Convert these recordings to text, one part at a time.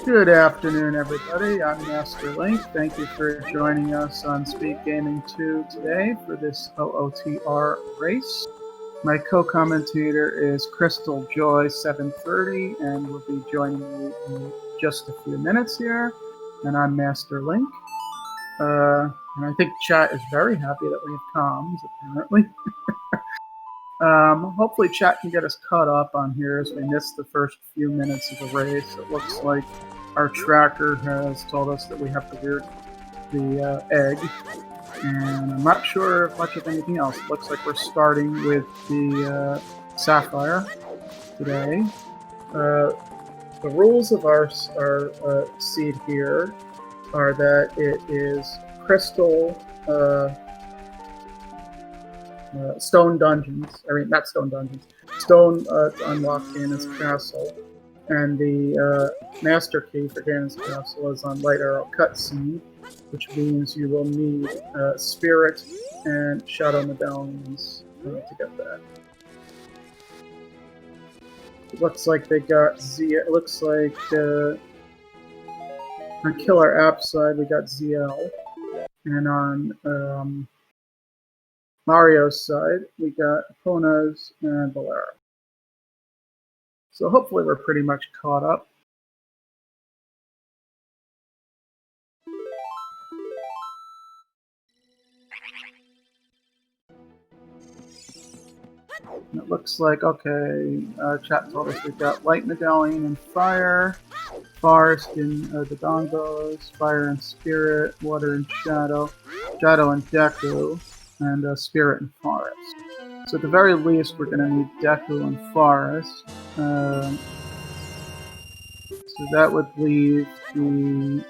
Good afternoon, everybody. I'm Master Link. Thank you for joining us on SpeedGaming 2 today for this OOTR race. My co-commentator is CrystalJoy730, and will be joining me in just a few minutes here. And I'm Master Link. And I think chat is very happy that we have comms, apparently. Hopefully chat can get us caught up on here as we missed the first few minutes of the race. It looks like our tracker has told us that we have to wear the egg, and I'm not sure of much of anything else. It looks like we're starting with the Sapphire today. The rules of our seed here are that it is crystal stone dungeons. I mean, not stone dungeons. Stone to unlock Ganon's castle. And the master key for Ganon's castle is on Light Arrow Cutscene, which means you will need Spirit and Shadow Medallions to get that. It looks like they got Zia. It looks like on KillerApp side we got ZL, and on Mario's side we got Epona's and Valera. So hopefully we're pretty much caught up. And it looks like, okay, chat told us we've got Light Medallion and Fire, Forest and the Dongos, Fire and Spirit, Water and Shadow, Shadow and Deku, and Spirit and Forest. So at the very least we're going to need Deku and Forest. So that would leave the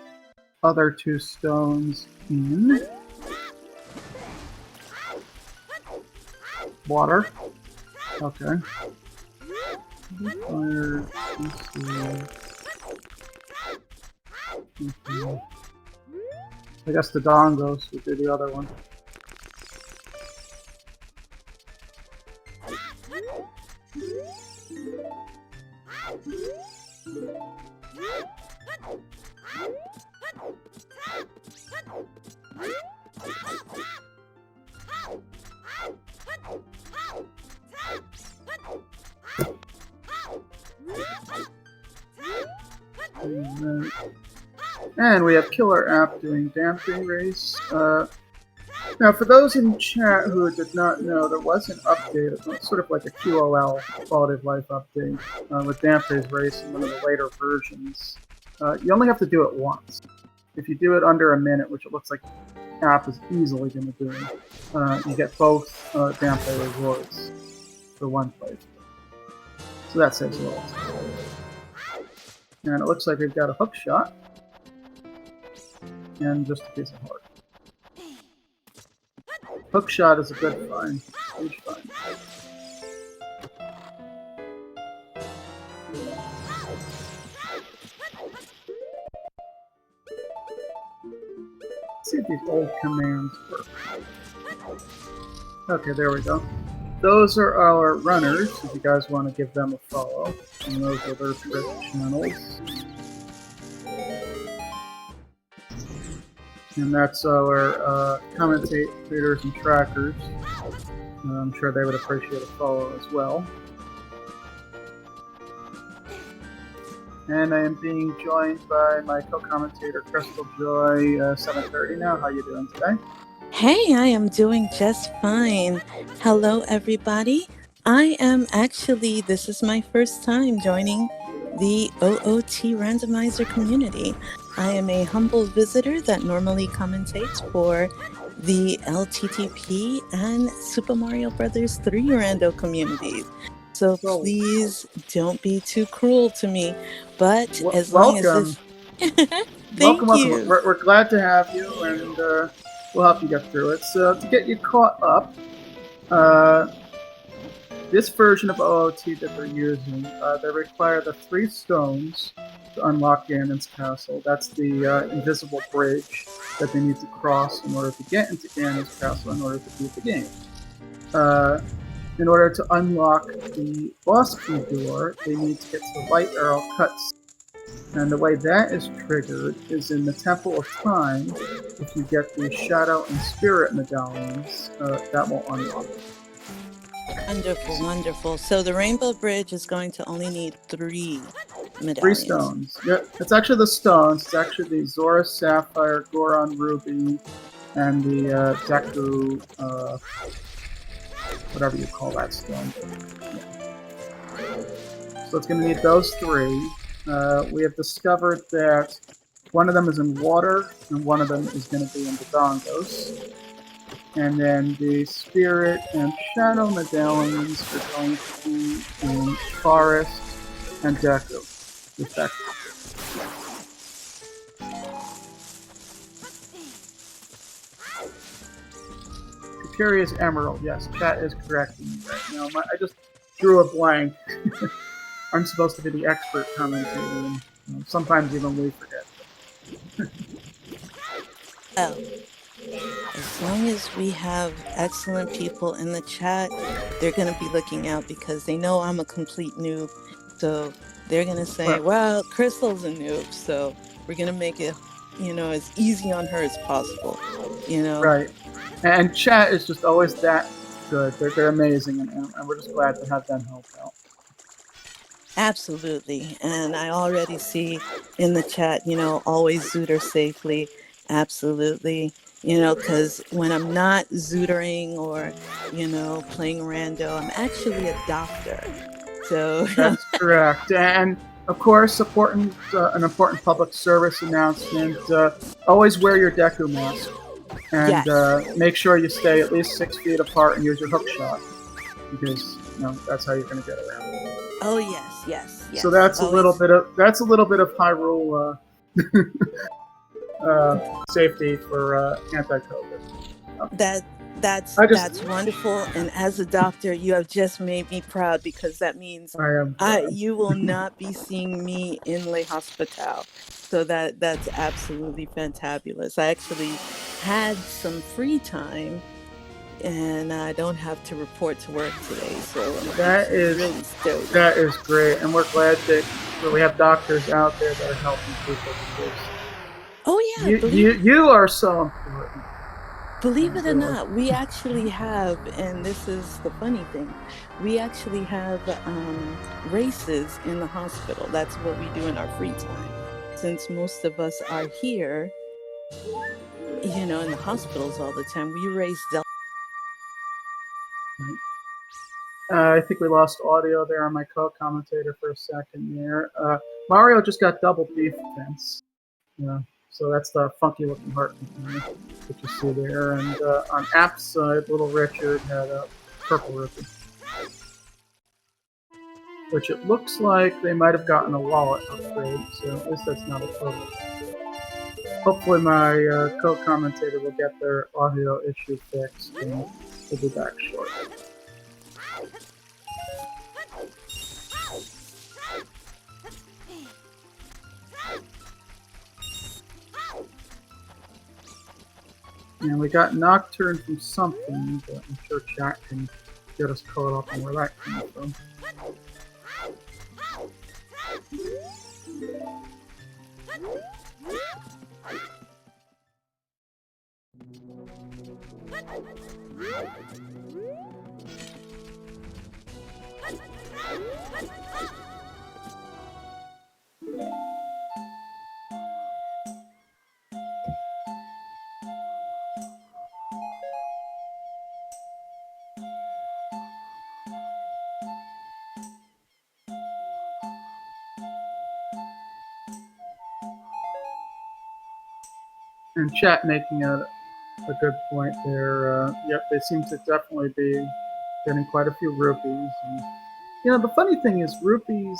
other two stones in water. Okay. Fire. Okay. I guess the Dongos would be the other one. And we have KillerApp doing Damping Race. Now, for those in chat who did not know, there was an update, sort of like a QOL, quality of life update, with Damping Race in one of the later versions. You only have to do it once. If you do it under a minute, which it looks like app is easily going to do, you get both Damping rewards for one playthrough. So that saves a lot. And it looks like we've got a hook shot. And just a piece of heart. Hookshot is a good find. Huge find. Let's see if these old commands work. Okay, there we go. Those are our runners, if you guys want to give them a follow. And those are their Twitch channels. And that's our commentators and trackers. I'm sure they would appreciate a follow as well. And I am being joined by my co-commentator Crystal Joy 730 now. How you doing today? Hey, I am doing just fine. Hello, everybody. I am actually, this is my first time joining the OOT Randomizer community. I am a humble visitor that normally commentates for the LTTP and Super Mario Brothers 3 Rando communities. So please don't be too cruel to me. But as long as this... Thank you. We're glad to have you, and we'll help you get through it. So to get you caught up, this version of OOT that they're using, they require the 3 stones to unlock Ganon's castle. That's the invisible bridge that they need to cross in order to get into Ganon's castle in order to beat the game. In order to unlock the boss key door, they need to get to the light arrow cuts. And the way that is triggered is in the Temple of Time. If you get the Shadow and Spirit medallions, that will unlock. Wonderful, wonderful. So the Rainbow Bridge is going to only need 3 medallions. 3 stones. Yeah, it's actually the stones. It's actually the Zora Sapphire, Goron Ruby, and the Deku, whatever you call that stone. Yeah. So it's going to need those 3. We have discovered that one of them is in water, and one of them is going to be in the Dongos. And then the Spirit and Shadow medallions are going to be in Forest and Deku, respectively. Curious Emerald, yes, chat is correcting me right now. I just drew a blank. I'm supposed to be the expert commentator, and sometimes even we forget. Oh. As long as we have excellent people in the chat, they're going to be looking out because they know I'm a complete noob. So they're going to say, well, Crystal's a noob, so we're going to make it, as easy on her as possible, Right. And chat is just always that good. They're amazing, and we're just glad to have them help out. Absolutely. And I already see in the chat, always zooter safely. Absolutely. Because when I'm not zootering or, playing rando, I'm actually a doctor. So that's correct. And of course, an important public service announcement: always wear your Deku mask, and yes. Make sure you stay at least 6 feet apart and use your hook shot, because that's how you're going to get around. Oh yes. So that's always a little bit of Hyrule safety for anti-COVID. That's wonderful, and as a doctor, you have just made me proud because that means you will not be seeing me in Le Hospital. So that's absolutely fantabulous. I actually had some free time, and I don't have to report to work today. So that is really stoked. That is great, and we're glad that we have doctors out there that are helping people with this. Oh yeah, you are so important. Believe it or not, we actually have, and this is the funny thing, we actually have races in the hospital. That's what we do in our free time. Since most of us are here, in the hospitals all the time, we race Delta. I think we lost audio there on my co-commentator for a second there. Mario just got double defense. So that's the funky looking heart container that you see there. And on App's side, Little Richard had a purple rupee, which it looks like they might have gotten a wallet upgrade, so at least that's not a total. hopefully my co-commentator will get their audio issue fixed, and we'll be back shortly. And we got Nocturne from something, but I'm sure chat can get us caught up on where that came from. And chat making a good point there. Yep, they seem to definitely be getting quite a few rupees. And, you know, the funny thing is, rupees,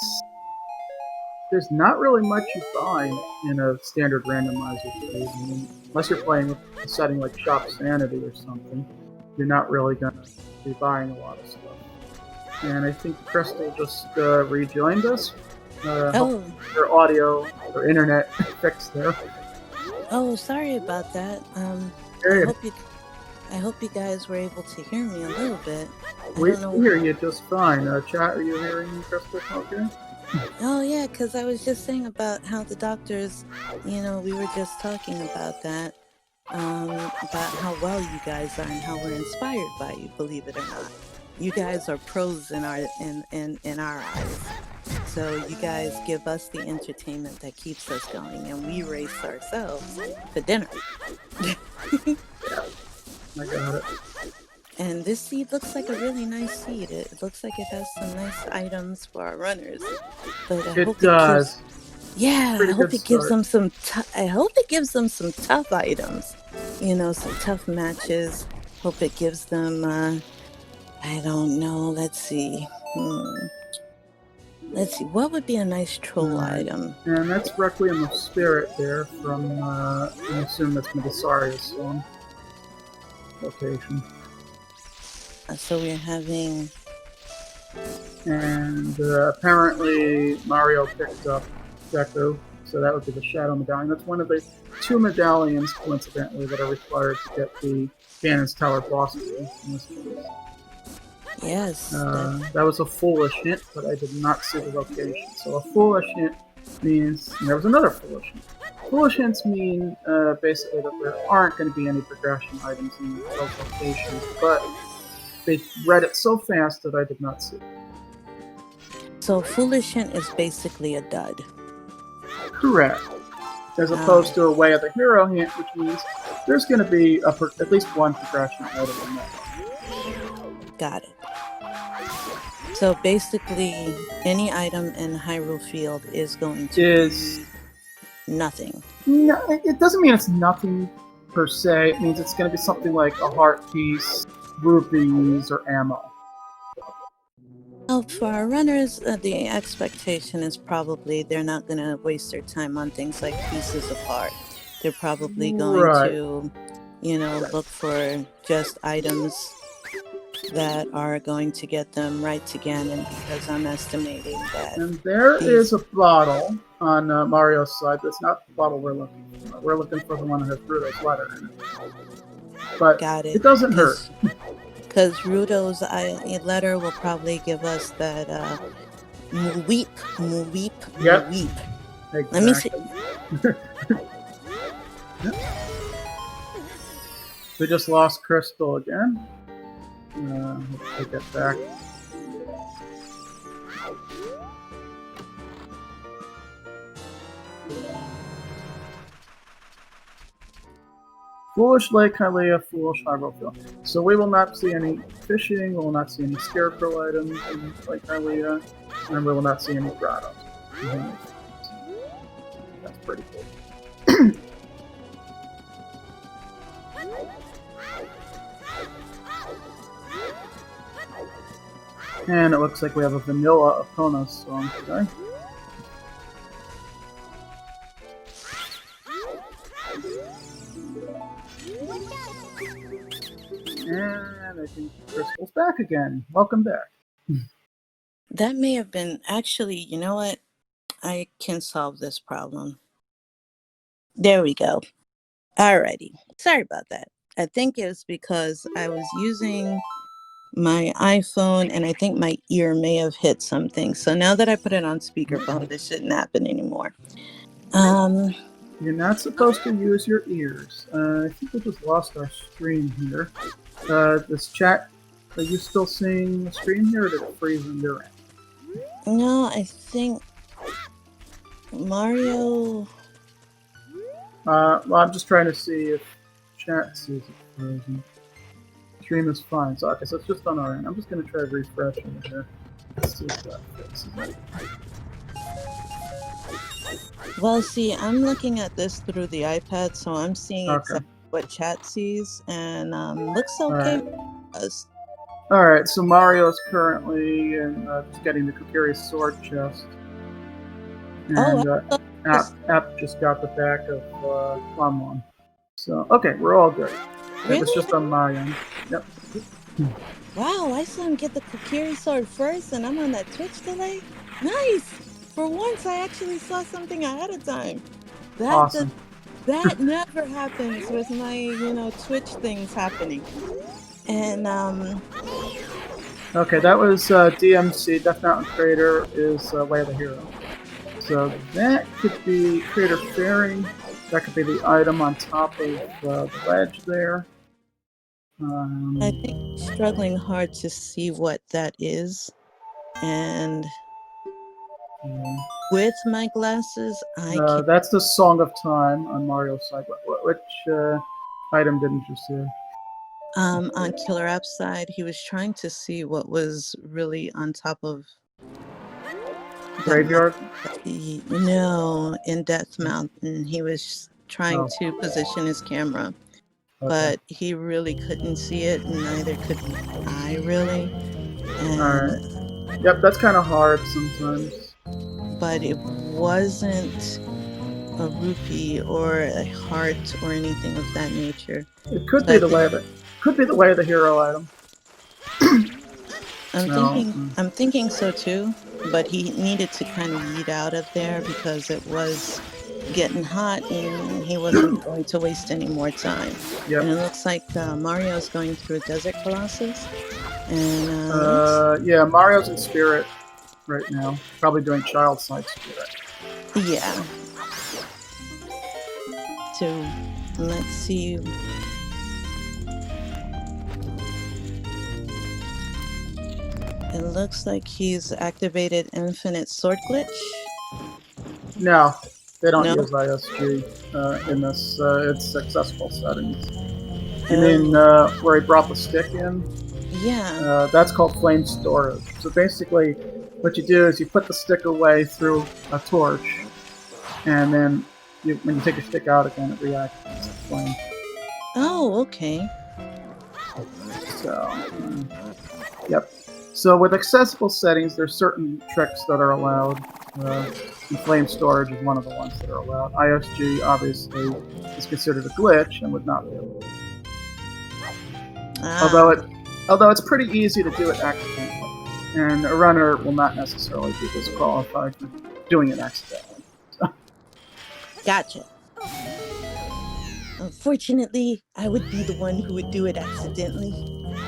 there's not really much you find in a standard randomizer phase. I mean, unless you're playing with a setting like Shop Sanity or something, you're not really going to be buying a lot of stuff. And I think Crystal just rejoined us. Oh. Her audio, her internet fixed there. Oh, sorry about that. I hope you guys were able to hear me a little bit. We hear you just fine. Chat, are you hearing me, Crystal? Okay. Oh yeah, because I was just saying about how the doctors, you know, we were just talking about that, about how well you guys are and how we're inspired by you. Believe it or not, you guys are pros in our eyes. So you guys give us the entertainment that keeps us going, and we race ourselves for dinner. Yeah, I got it. And this seed looks like a really nice seed. It looks like it has some nice items for our runners. But I hope does. I hope it gives them some. I hope it gives them some tough items. You know, some tough matches. Hope it gives them. I don't know. Let's see. Let's see, what would be a nice troll item? And that's Requiem of Spirit there from, I assume that's Medisaria's location. So we're having... And apparently Mario picked up Deku, so that would be the Shadow Medallion. That's one of the 2 medallions, coincidentally, that are required to get the Ganon's Tower boss in this case. Yes. That was a foolish hint, but I did not see the location. So a foolish hint means... And there was another foolish hint. Foolish hints mean basically that there aren't going to be any progression items in those locations, but they read it so fast that I did not see it. So foolish hint is basically a dud. Correct. As opposed to a Way of the Hero hint, which means there's going to be at least one progression item in that. Got it. So basically, any item in Hyrule Field is going to be nothing. No, it doesn't mean it's nothing per se. It means it's going to be something like a heart piece, rupees, or ammo. Well, for our runners, the expectation is probably they're not going to waste their time on things like pieces of heart. They're probably going to, you know, look for just items that are going to get them right to Ganon, because I'm estimating that... And there is a bottle on Mario's side. That's not the bottle we're looking for. We're looking for the one that has Rudo's letter in it. But got it. It doesn't hurt. Because Rudo's letter will probably give us that Muweep. Exactly. Let me see. We just lost Crystal again. Let's take it back. Foolish Lake Hylia, Foolish Hyrule Field. So we will not see any fishing, we will not see any scarecrow items in Lake Hylia, and we will not see any grottos. That's pretty cool. And it looks like we have a vanilla Epona song today. think Crystal's back again. Welcome back. That may have been actually, you know what? I can solve this problem. There we go. Alrighty. Sorry about that. I think it was because I was using my iPhone and I think my ear may have hit something. So now that I put it on speakerphone, this shouldn't happen anymore. You're not supposed to use your ears. I think we just lost our stream here. This chat, are you still seeing the stream here, or did it freeze on your end? No, I think Mario. Well, I'm just trying to see if chat sees it frozen. Stream is fine. So, okay, so it's just on our end. I'm just going to try refreshing here. Let's see if that fixes it. Well, see, I'm looking at this through the iPad, so I'm seeing exactly what chat sees, and looks okay. All right, so Mario's currently just getting the Kokiri sword chest. And App just got the back of Plum. So, okay, we're all good. Really? It was just on my end. Yep. Wow, I saw him get the Kokiri sword first, and I'm on that Twitch delay. Nice! For once, I actually saw something ahead of time. Awesome. That never happens with my, Twitch things happening. And, okay, that was DMC, Death Mountain Crater is Way of the Hero. So that could be Crater Fairing. That could be the item on top of the ledge there. I think struggling hard to see what that is. And with my glasses, I can't. That's the Song of Time on Mario's side. Which item didn't you see? On KillerApp's side, he was trying to see what was really on top of Graveyard? No, in Death Mountain. He was trying to position his camera, but he really couldn't see it, and neither could I really. And, all right. Yep, that's kind of hard sometimes. But it wasn't a rupee or a heart or anything of that nature. It could be the way of it. Could be the Way of the Hero item. I'm thinking so too, but he needed to kind of yeet out of there because it was getting hot and he wasn't going to waste any more time. Yep. And it looks like Mario's going through a Desert Colossus. And yeah, Mario's in Spirit right now. Probably doing Child Side Spirit. Yeah. So let's see. It looks like he's activated Infinite Sword Glitch. No, they don't use ISG in this. It's accessible settings. You mean where he brought the stick in? Yeah. That's called flame storage. So basically, what you do is you put the stick away through a torch, and then when you take your stick out again, it reactivates the flame. Oh, okay. So, yep. So with accessible settings, there's certain tricks that are allowed. And flame storage is one of the ones that are allowed. ISG obviously is considered a glitch and would not be able to. Although it's pretty easy to do it accidentally, and a runner will not necessarily be disqualified for doing it accidentally. So. Gotcha. Unfortunately, I would be the one who would do it accidentally.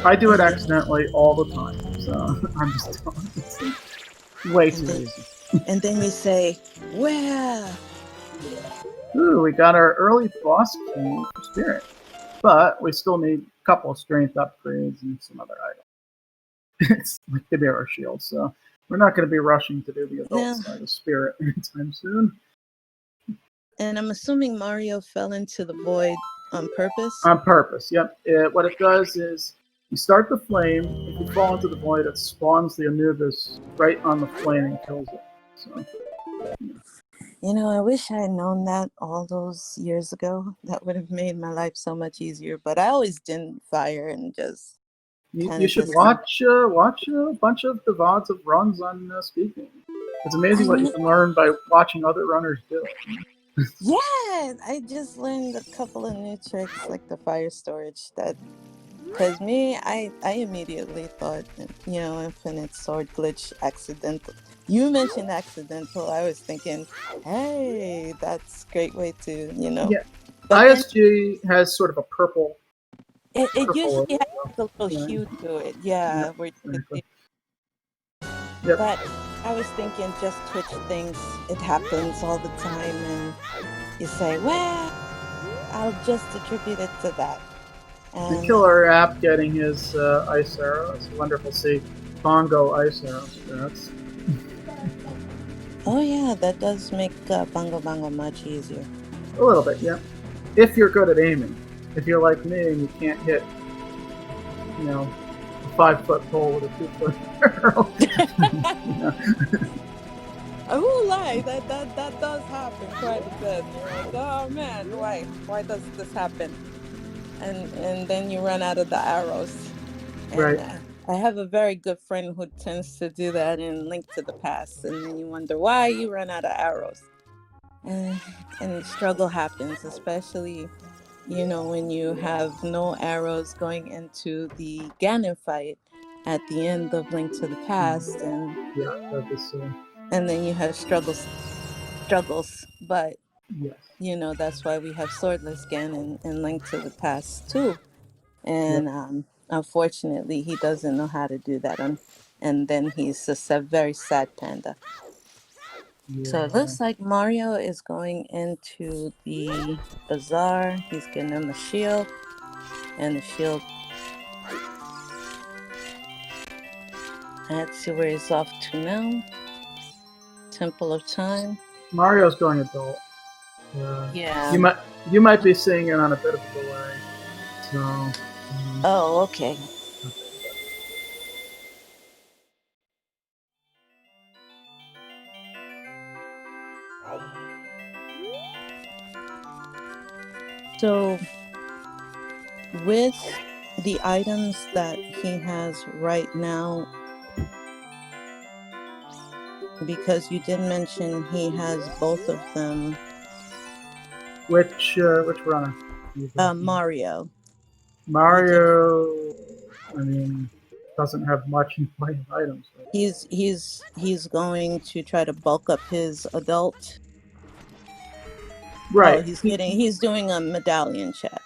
I do it accidentally all the time, so I'm just telling you. It's way too easy. And then you say, well. Ooh, we got our early boss key for Spirit. But we still need a couple of strength upgrades and some other items. It's like the Mirror Shield, so we're not going to be rushing to do the adult side of Spirit anytime soon. And I'm assuming Mario fell into the void on purpose? On purpose, yep. What it does is you start the flame. If you fall into the void, it spawns the Anubis right on the flame and kills it. So, You know, I wish I had known that all those years ago. That would have made my life so much easier. But I always didn't fire and just. You should watch a bunch of the VODs of runs on SpeedGaming. It's amazing what you can learn by watching other runners do it. Yeah, I just learned a couple of new tricks like the fire storage that Because me, I immediately thought, Infinite Sword glitch accidental. You mentioned accidental. I was thinking, hey, that's a great way to, Yeah, But then ISG has sort of a purple, it usually has like a little yeah, hue to it. yeah, Yeah, where you could exactly. see. Yep. But I was thinking just Twitch things, it happens all the time. And you say, well, I'll just attribute it to that. The And killer app getting his ice arrow. It's wonderful to see Bongo ice arrows. That's oh yeah, that does make Bongo Bongo much easier. a little bit, yeah. If you're good at aiming. If you're like me and you can't hit, a 5-foot pole with a 2-foot arrow. I won't lie, that does happen quite a bit. And you're like, oh man, why does this happen? And then you run out of the arrows. And Right. I have a very good friend who tends to do that in Link to the Past, and then you wonder why you run out of arrows. And struggle happens, especially when you have no arrows going into the Ganon fight at the end of Link to the Past, and Yeah, that is. and then you have struggles. But Yes. that's why we have Swordless Ganon and Link to the Past too. And unfortunately, he doesn't know how to do that, and then he's a very sad panda. Yeah. So it looks like Mario is going into the bazaar. He's getting him a shield, and the shield. Let's see where he's off to now. Temple of Time. Mario's going adult. Yeah. You might be seeing it on a bit of a delay. So. Oh, okay. So, with the items that he has right now, because you did mention he has both of them. Which runner? Mario. Mario, I mean, doesn't have much in way of items. Right? He's going to try to bulk up his adult. Right. Oh, he's doing a medallion chat.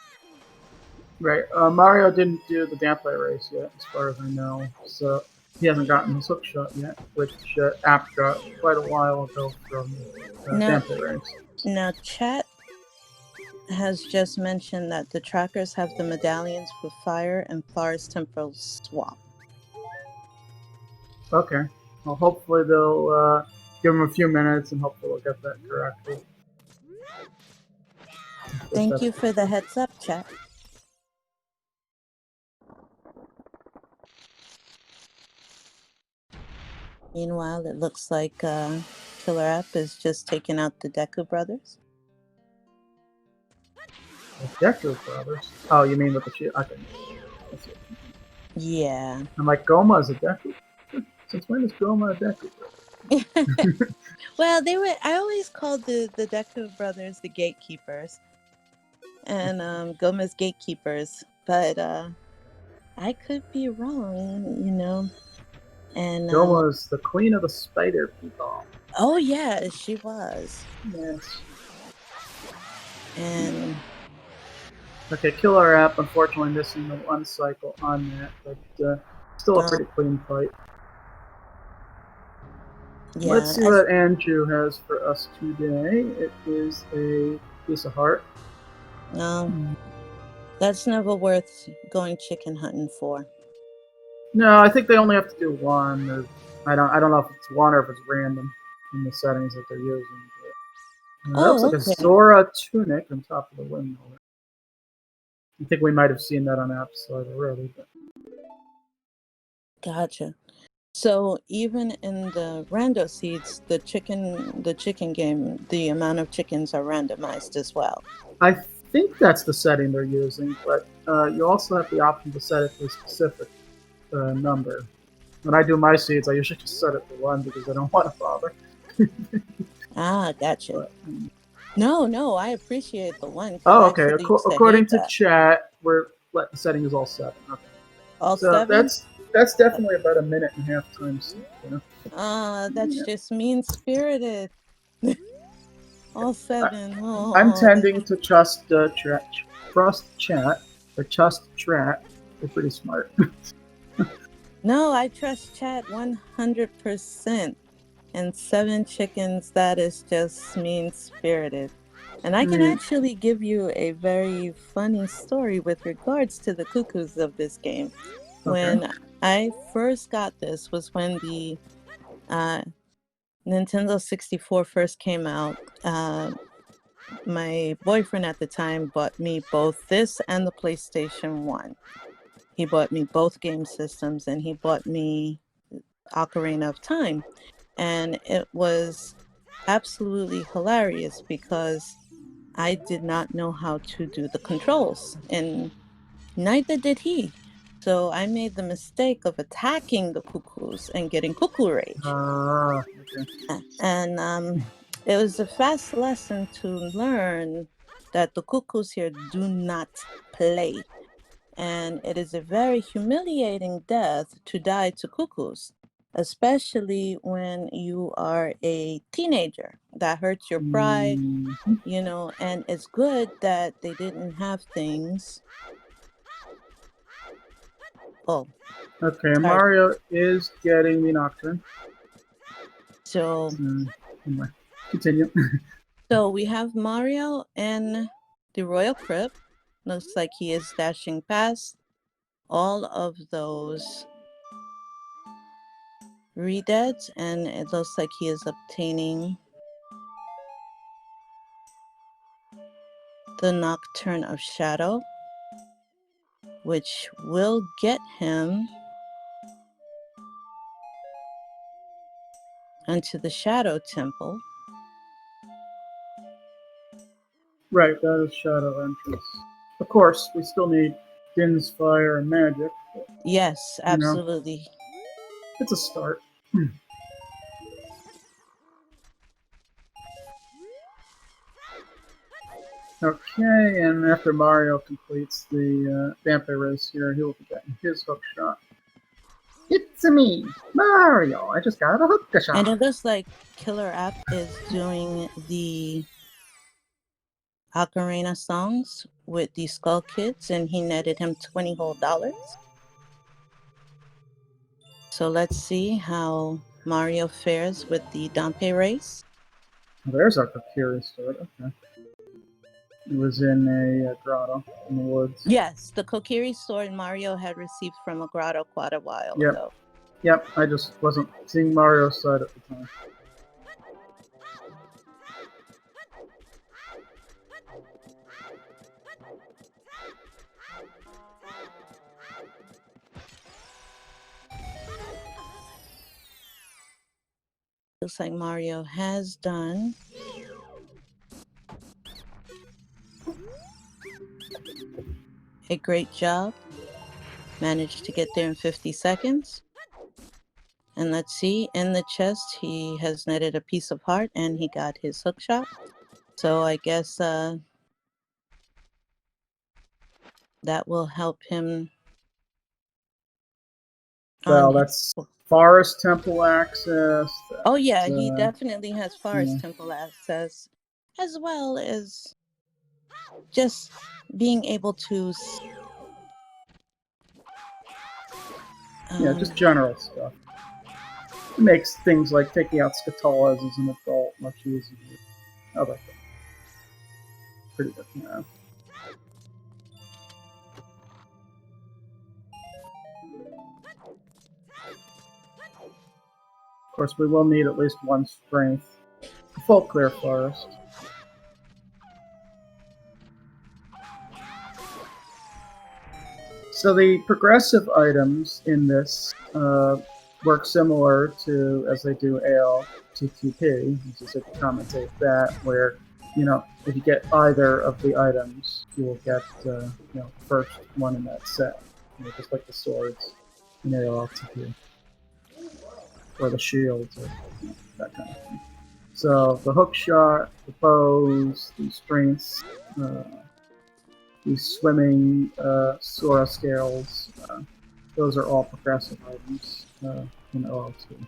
Right. Mario didn't do the gameplay race yet, as far as I know. So he hasn't gotten his hook shot yet, which App got quite a while ago from gameplay race. Now, chat has just mentioned that the trackers have the medallions for fire and Flara's temporal swap. Okay. Well, hopefully they'll give him a few minutes and hopefully we'll get that corrected. Thank you for the heads up, chat. Meanwhile, it looks like KillerApp is just taking out the Deku brothers. The Deku brothers? Oh, you mean with the shield? Okay. Yeah. I'm like, Goma's a Deku? Since when is Goma a Deku? Well, I always called the Deku brothers the gatekeepers. And Goma's gatekeepers. But I could be wrong, And Goma's the queen of the spider people. Oh yeah, she was. Yes. And okay, KillerApp unfortunately missing the one cycle on that, but still a pretty clean fight. Yeah, let's see what Andrew has for us today. It is a piece of heart. No, that's never worth going chicken hunting for. No, I think they only have to do one. Or I don't know if it's one or if it's random in the settings that they're using. But, that looks like a Zora tunic on top of the windmill. I think we might have seen that on Appside already. But. Gotcha. So even in the rando seeds, the chicken game, the amount of chickens are randomized as well. I think that's the setting they're using, but you also have the option to set it to a specific number. When I do my seeds, I usually just set it to 1 because I don't want to bother. Gotcha. But, No, I appreciate the 1. Oh, okay. According to chat, we're the setting is all 7. Okay. All So 7? that's definitely about a minute and a half time skip, you know? That's just mean-spirited. All 7. I'm Oh, tending to trust chat. They're pretty smart. no, I trust chat 100%. And 7 chickens, that is just mean-spirited. And I can actually give you a very funny story with regards to the cuckoos of this game. When I first got this was when the Nintendo 64 first came out. My boyfriend at the time bought me both this and the PlayStation 1. He bought me both game systems, and he bought me Ocarina of Time. And it was absolutely hilarious because I did not know how to do the controls, and neither did he. So I made the mistake of attacking the cuckoos and getting cuckoo rage. And it was a fast lesson to learn that the cuckoos here do not play. And it is a very humiliating death to die to cuckoos, especially when you are a teenager. That hurts your pride, you know, and it's good that they didn't have things. Oh. Okay, Mario is getting the Nocturne. So, anyway, continue. So we have Mario in the Royal Crypt. Looks like he is dashing past all of those redeads, and it looks like he is obtaining the Nocturne of Shadow, which will get him into the Shadow Temple. Right, that is Shadow entrance. Of course, we still need Din's Fire and Magic. But, yes, absolutely. You know, it's a start. Okay, and after Mario completes the Vampire race here, he will be getting his hook shot. It's me, Mario. I just got a hook shot. And it looks like KillerApp is doing the Ocarina songs with the Skull Kids, and he netted him $20 whole. So let's see how Mario fares with the Dampé race. There's our Kokiri sword. Okay. It was in a grotto in the woods. Yes, the Kokiri sword Mario had received from a grotto quite a while ago. Yep, I just wasn't seeing Mario's side at the time. Looks like Mario has done a great job. Managed to get there in 50 seconds. And let's see, in the chest, he has netted a piece of heart, and he got his hook shot. So I guess that will help him. Well, that's Forest Temple access. Oh yeah, he definitely has Forest Temple access, as well as just being able to just general stuff. It makes things like taking out Scatolas as an adult much easier. Other things. Pretty good to have. Of course, we will need at least one strength. Full clear forest. So the progressive items in this work similar to as they do ALTTP, just to commentate that, where if you get either of the items, you will get first one in that set, just like the swords in ALTTP, or the shields, or that kind of thing. So the hook shot, the bows, the strengths, these swimming Sora scales. Those are all progressive items in OL2.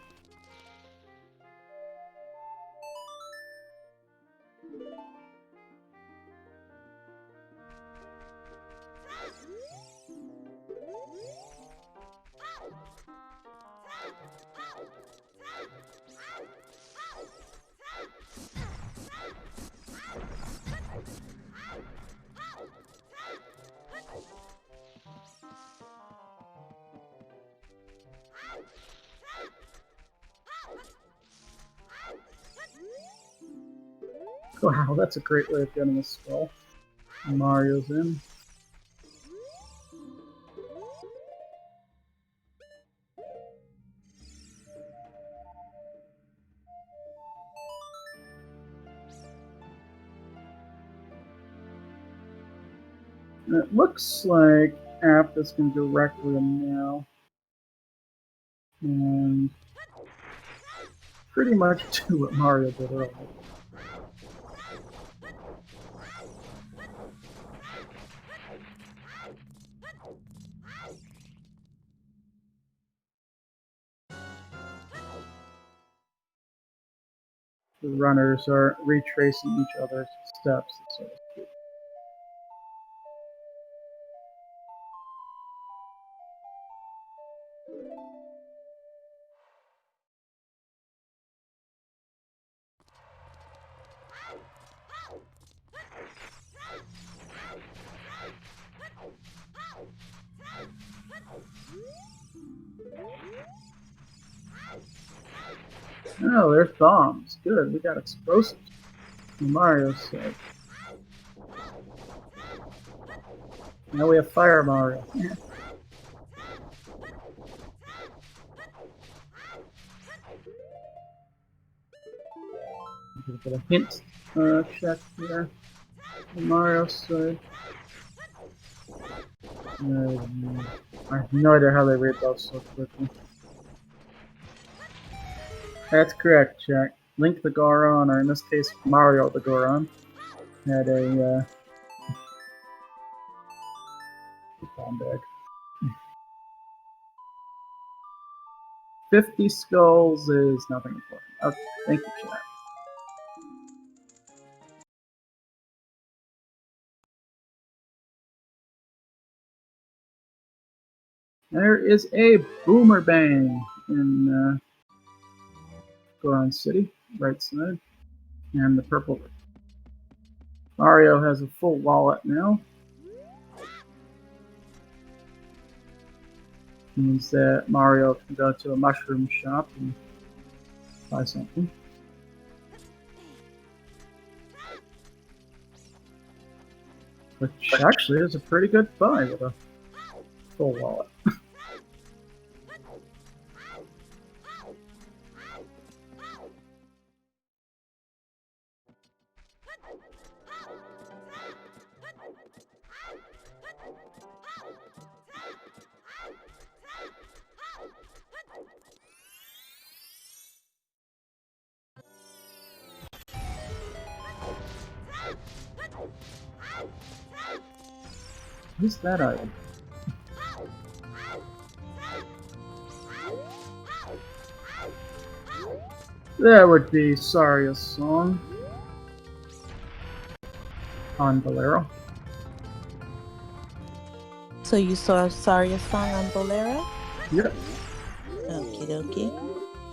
Wow, that's a great way of getting a skull. Mario's in. And it looks like App is going to directly in now. And pretty much do what Mario did earlier. The runners are retracing each other's steps, so to speak. Oh, there's bombs. Good, we got explosives. Mario said. Now we have Fire Mario. Yeah. Get a hint check here. Mario side. I have no idea how they read those so quickly. That's correct, Jack. Link the Goron, or in this case, Mario the Goron, had a bomb bag. 50 skulls is nothing important. Okay, thank you, Jack. There is a Boomer Bang in Goron City, right side, and the purple. Mario has a full wallet now. Means that Mario can go to a mushroom shop and buy something. Which actually is a pretty good buy with a full wallet. Who's that item? That would be Saria's song on Bolero. So you saw Saria's song on Bolero? Yep. Okie dokie.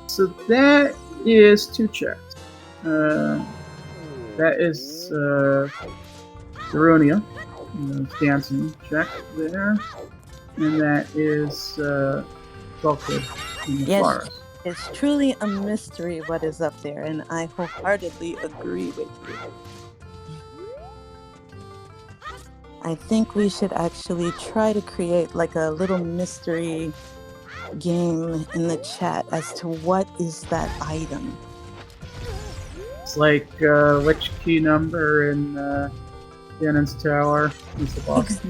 So that is 2 checks. That is Darunia, dancing check there, and that is Bulkhead in the forest. It's truly a mystery what is up there, and I wholeheartedly agree with you. I think we should actually try to create like a little mystery game in the chat as to what is that item. It's like which key number in Ganon's Tower is the boss.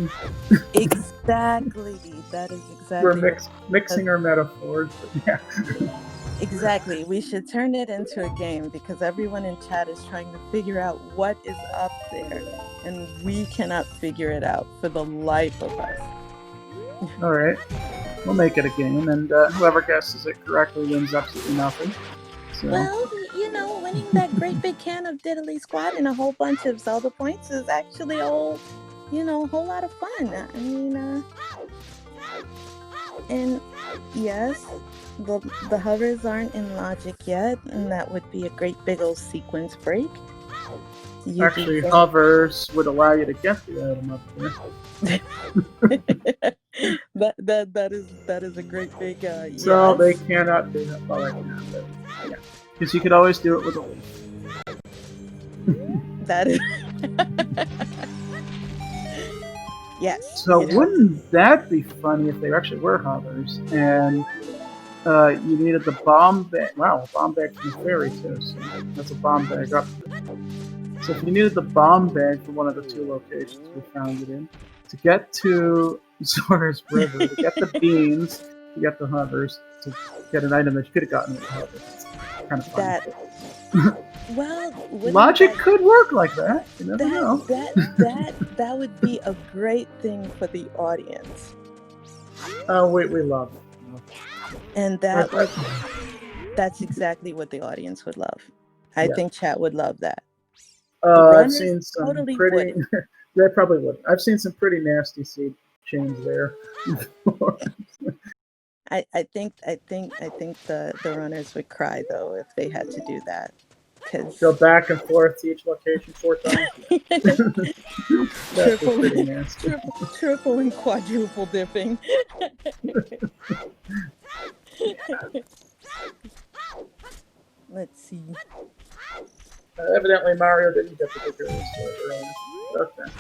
Exactly. That is exactly. We're mixing our metaphors, but yeah. Exactly. We should turn it into a game because everyone in chat is trying to figure out what is up there, and we cannot figure it out for the life of us. All right, we'll make it a game, and whoever guesses it correctly wins absolutely nothing. So. Well, you know, winning that great big can of Diddly Squad and a whole bunch of Zelda points is actually a whole lot of fun. I mean, and yes, the hovers aren't in logic yet, and that would be a great big old sequence break. Actually, hovers would allow you to get the item up there. that is a great big So yes. they cannot do that. Well, they can, but yeah, because you could always do it with a leaf. That is. Yes. So wouldn't that be funny if they actually were hovers and you needed the bomb bag? Wow, a bomb bag from the fairy too. So that's a bomb bag up there. So if you needed the bomb bag from one of the two locations we found it in, to get to Zora's River, to get the beans, to get the hovers, to get an item that you could have gotten with the hovers. It's kind of funny. Well, logic could work like that. You never know. That would be a great thing for the audience. Oh, we love it. And that's exactly what the audience would love. I think chat would love that. I've seen some pretty. They probably would. I've seen some pretty nasty seed chains there. I think the runners would cry though if they had to do that. Go back and forth to each location 4 times. That's pretty nasty. Triple and quadruple dipping. Let's see. Evidently, Mario didn't get the bigger sword. Okay.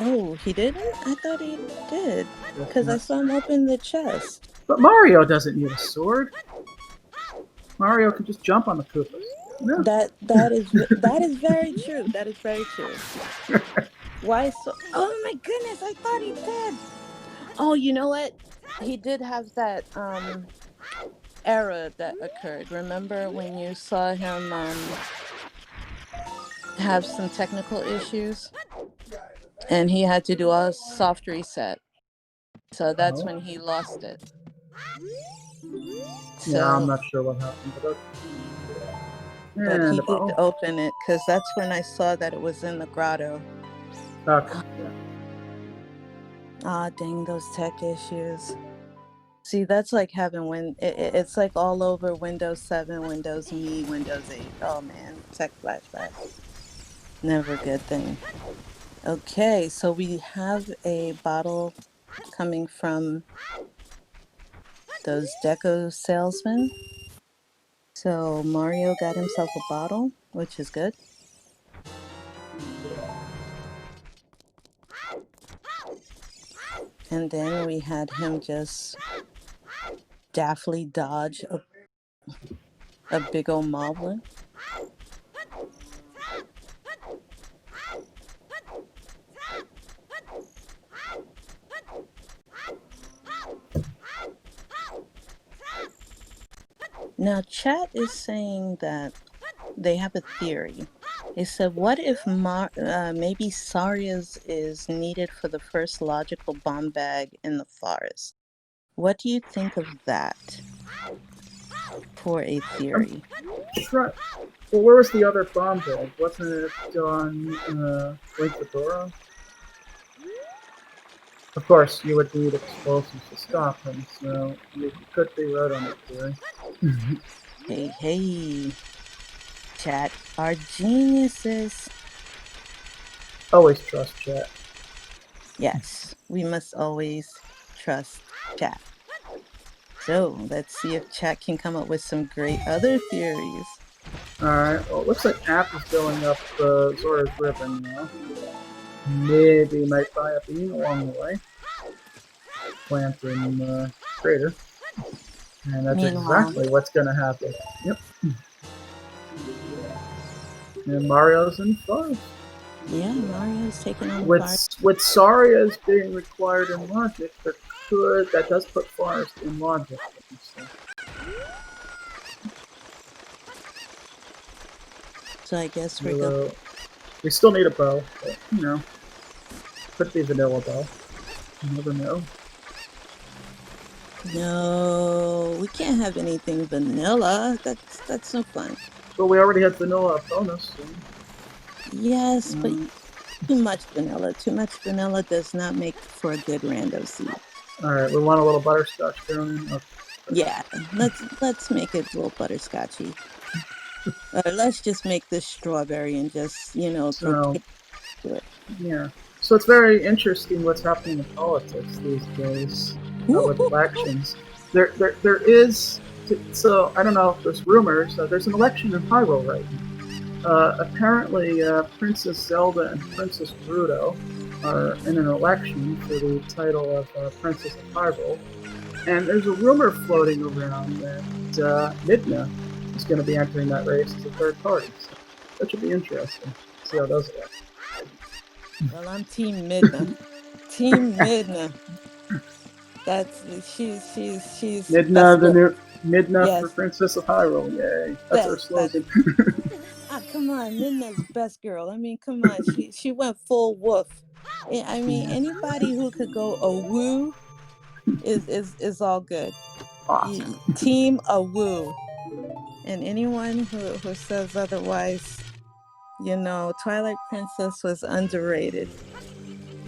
Oh, he didn't? I thought he did. Because I saw him open the chest. But Mario doesn't need a sword. Mario can just jump on the Koopas. No. That is very true. That is very true. Why so? Oh my goodness! I thought he did. Oh, you know what? He did have that error that occurred. Remember when you saw him have some technical issues, and he had to do a soft reset. So that's when he lost it. So, yeah, I'm not sure what happened, but he did open it because that's when I saw that it was in the grotto. Okay. Ah, dang those tech issues. See, that's like having it's like all over Windows 7, Windows Me, Windows 8. Oh man, tech flashback. Never a good thing. Okay, so we have a bottle coming from those deco salesmen. So Mario got himself a bottle, which is good. And then we had him just daftly dodge a big old moblin. Now, chat is saying that they have a theory. They said, what if maybe Saria's is needed for the first logical bomb bag in the forest? What do you think of that for a theory? Well, where was the other bomb bag? Wasn't it on Link to Dora? Of course, you would need explosives to stop him, so you could be right on that theory. Hey, chat are geniuses. Always trust chat. Yes, we must always trust chat. So let's see if chat can come up with some great other theories. Alright, well, it looks like App is filling up Zora's River now. Maybe might buy a bean along the way. Plant in Crater. And that's exactly what's going to happen. Yep. And Mario's in forest. Yeah, Mario's taking on forest. With Saria's being required in logic, that does put forest in logic. So. So I guess we're going. We still need a bow, but, you know, could be vanilla bow. You never know. No, we can't have anything vanilla. That's no fun. But we already had vanilla bonus. So, Yes, but too much vanilla. Too much vanilla does not make for a good rando seed. all right, we want a little butterscotch going. Okay. Yeah, let's make it a little butterscotchy. Let's just make this strawberry and just throw cake to it. Yeah. So it's very interesting what's happening in politics these days with elections. There is. So I don't know if there's rumors. There's an election in Hyrule right now. Apparently, Princess Zelda and Princess Gerudo are in an election for the title of Princess of Hyrule. And there's a rumor floating around that Midna is going to be entering that race as a third party. So that should be interesting. See how those go. Well, I'm Team Midna. Team Midna. She's Midna, the new Midna yes. for Princess of Hyrule. Yay! That's our slogan. Come on, Midna's best girl. I mean, come on. She went full woof. I mean, anybody who could go a woo is all good. Awesome. Team a woo. And anyone who says otherwise, Twilight Princess was underrated.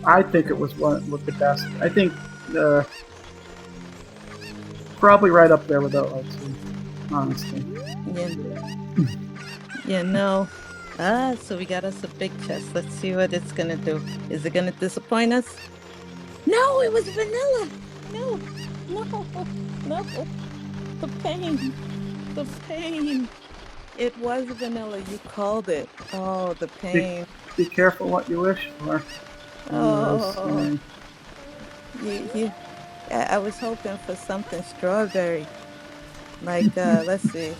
I think it was one of the best. I think probably right up there with OOT, honestly. So we got us a big chest. Let's see what it's gonna do. Is it gonna disappoint us? No, it was vanilla. No. The pain. It was vanilla. You called it. Oh, the pain. Be careful what you wish for. Oh. I was hoping for something strawberry. Like, let's see.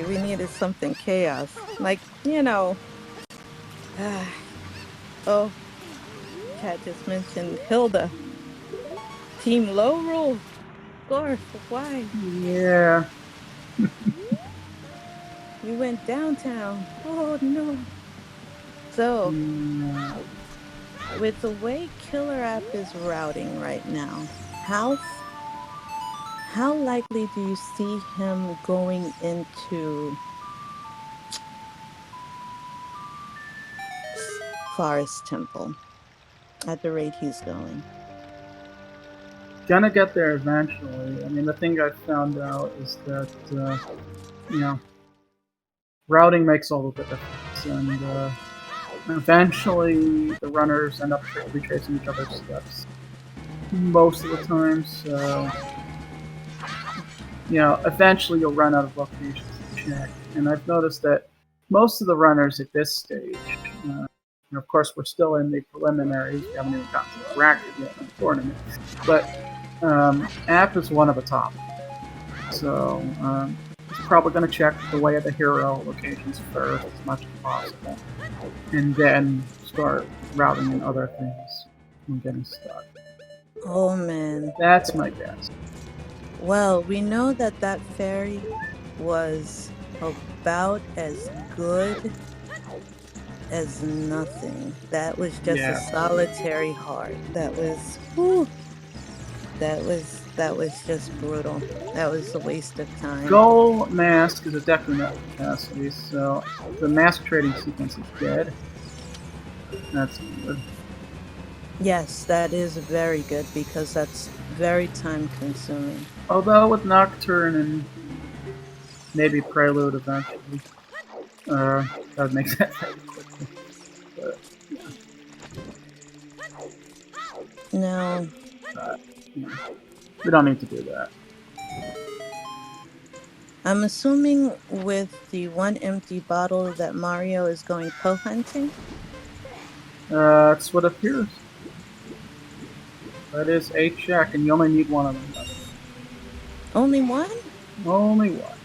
We needed something chaos. Like, Oh, Kat just mentioned Hilda. Team Low Rule. Gorf, why? Yeah. We went downtown. Oh, no. So, with the way KillerApp is routing right now, how likely do you see him going into Forest Temple at the rate he's going? Gonna get there eventually. I mean, the thing I found out is that, routing makes all the difference. And eventually the runners end up retracing each other's steps. Most of the time, so... eventually you'll run out of locations to check. And I've noticed that most of the runners at this stage, and of course we're still in the preliminaries, we haven't even gotten to the bracket yet in the tournament, but App is one of the top. So he's probably going to check the way of the hero locations first as much as possible, and then start routing in other things and getting stuck. Oh man. That's my guess. Well, we know that fairy was about as good as nothing. That was just a solitary heart. That was just brutal. That was a waste of time. Goal mask is a decrement capacity, so the mask trading sequence is dead. That's good. Yes, that is very good because that's very time consuming. Although with Nocturne and maybe Prelude eventually, that would make that very quickly. But, no. We don't need to do that. I'm assuming with the one empty bottle that Mario is going hunting. That's what appears. That is a check, and you only need one of them. Only one? Only one.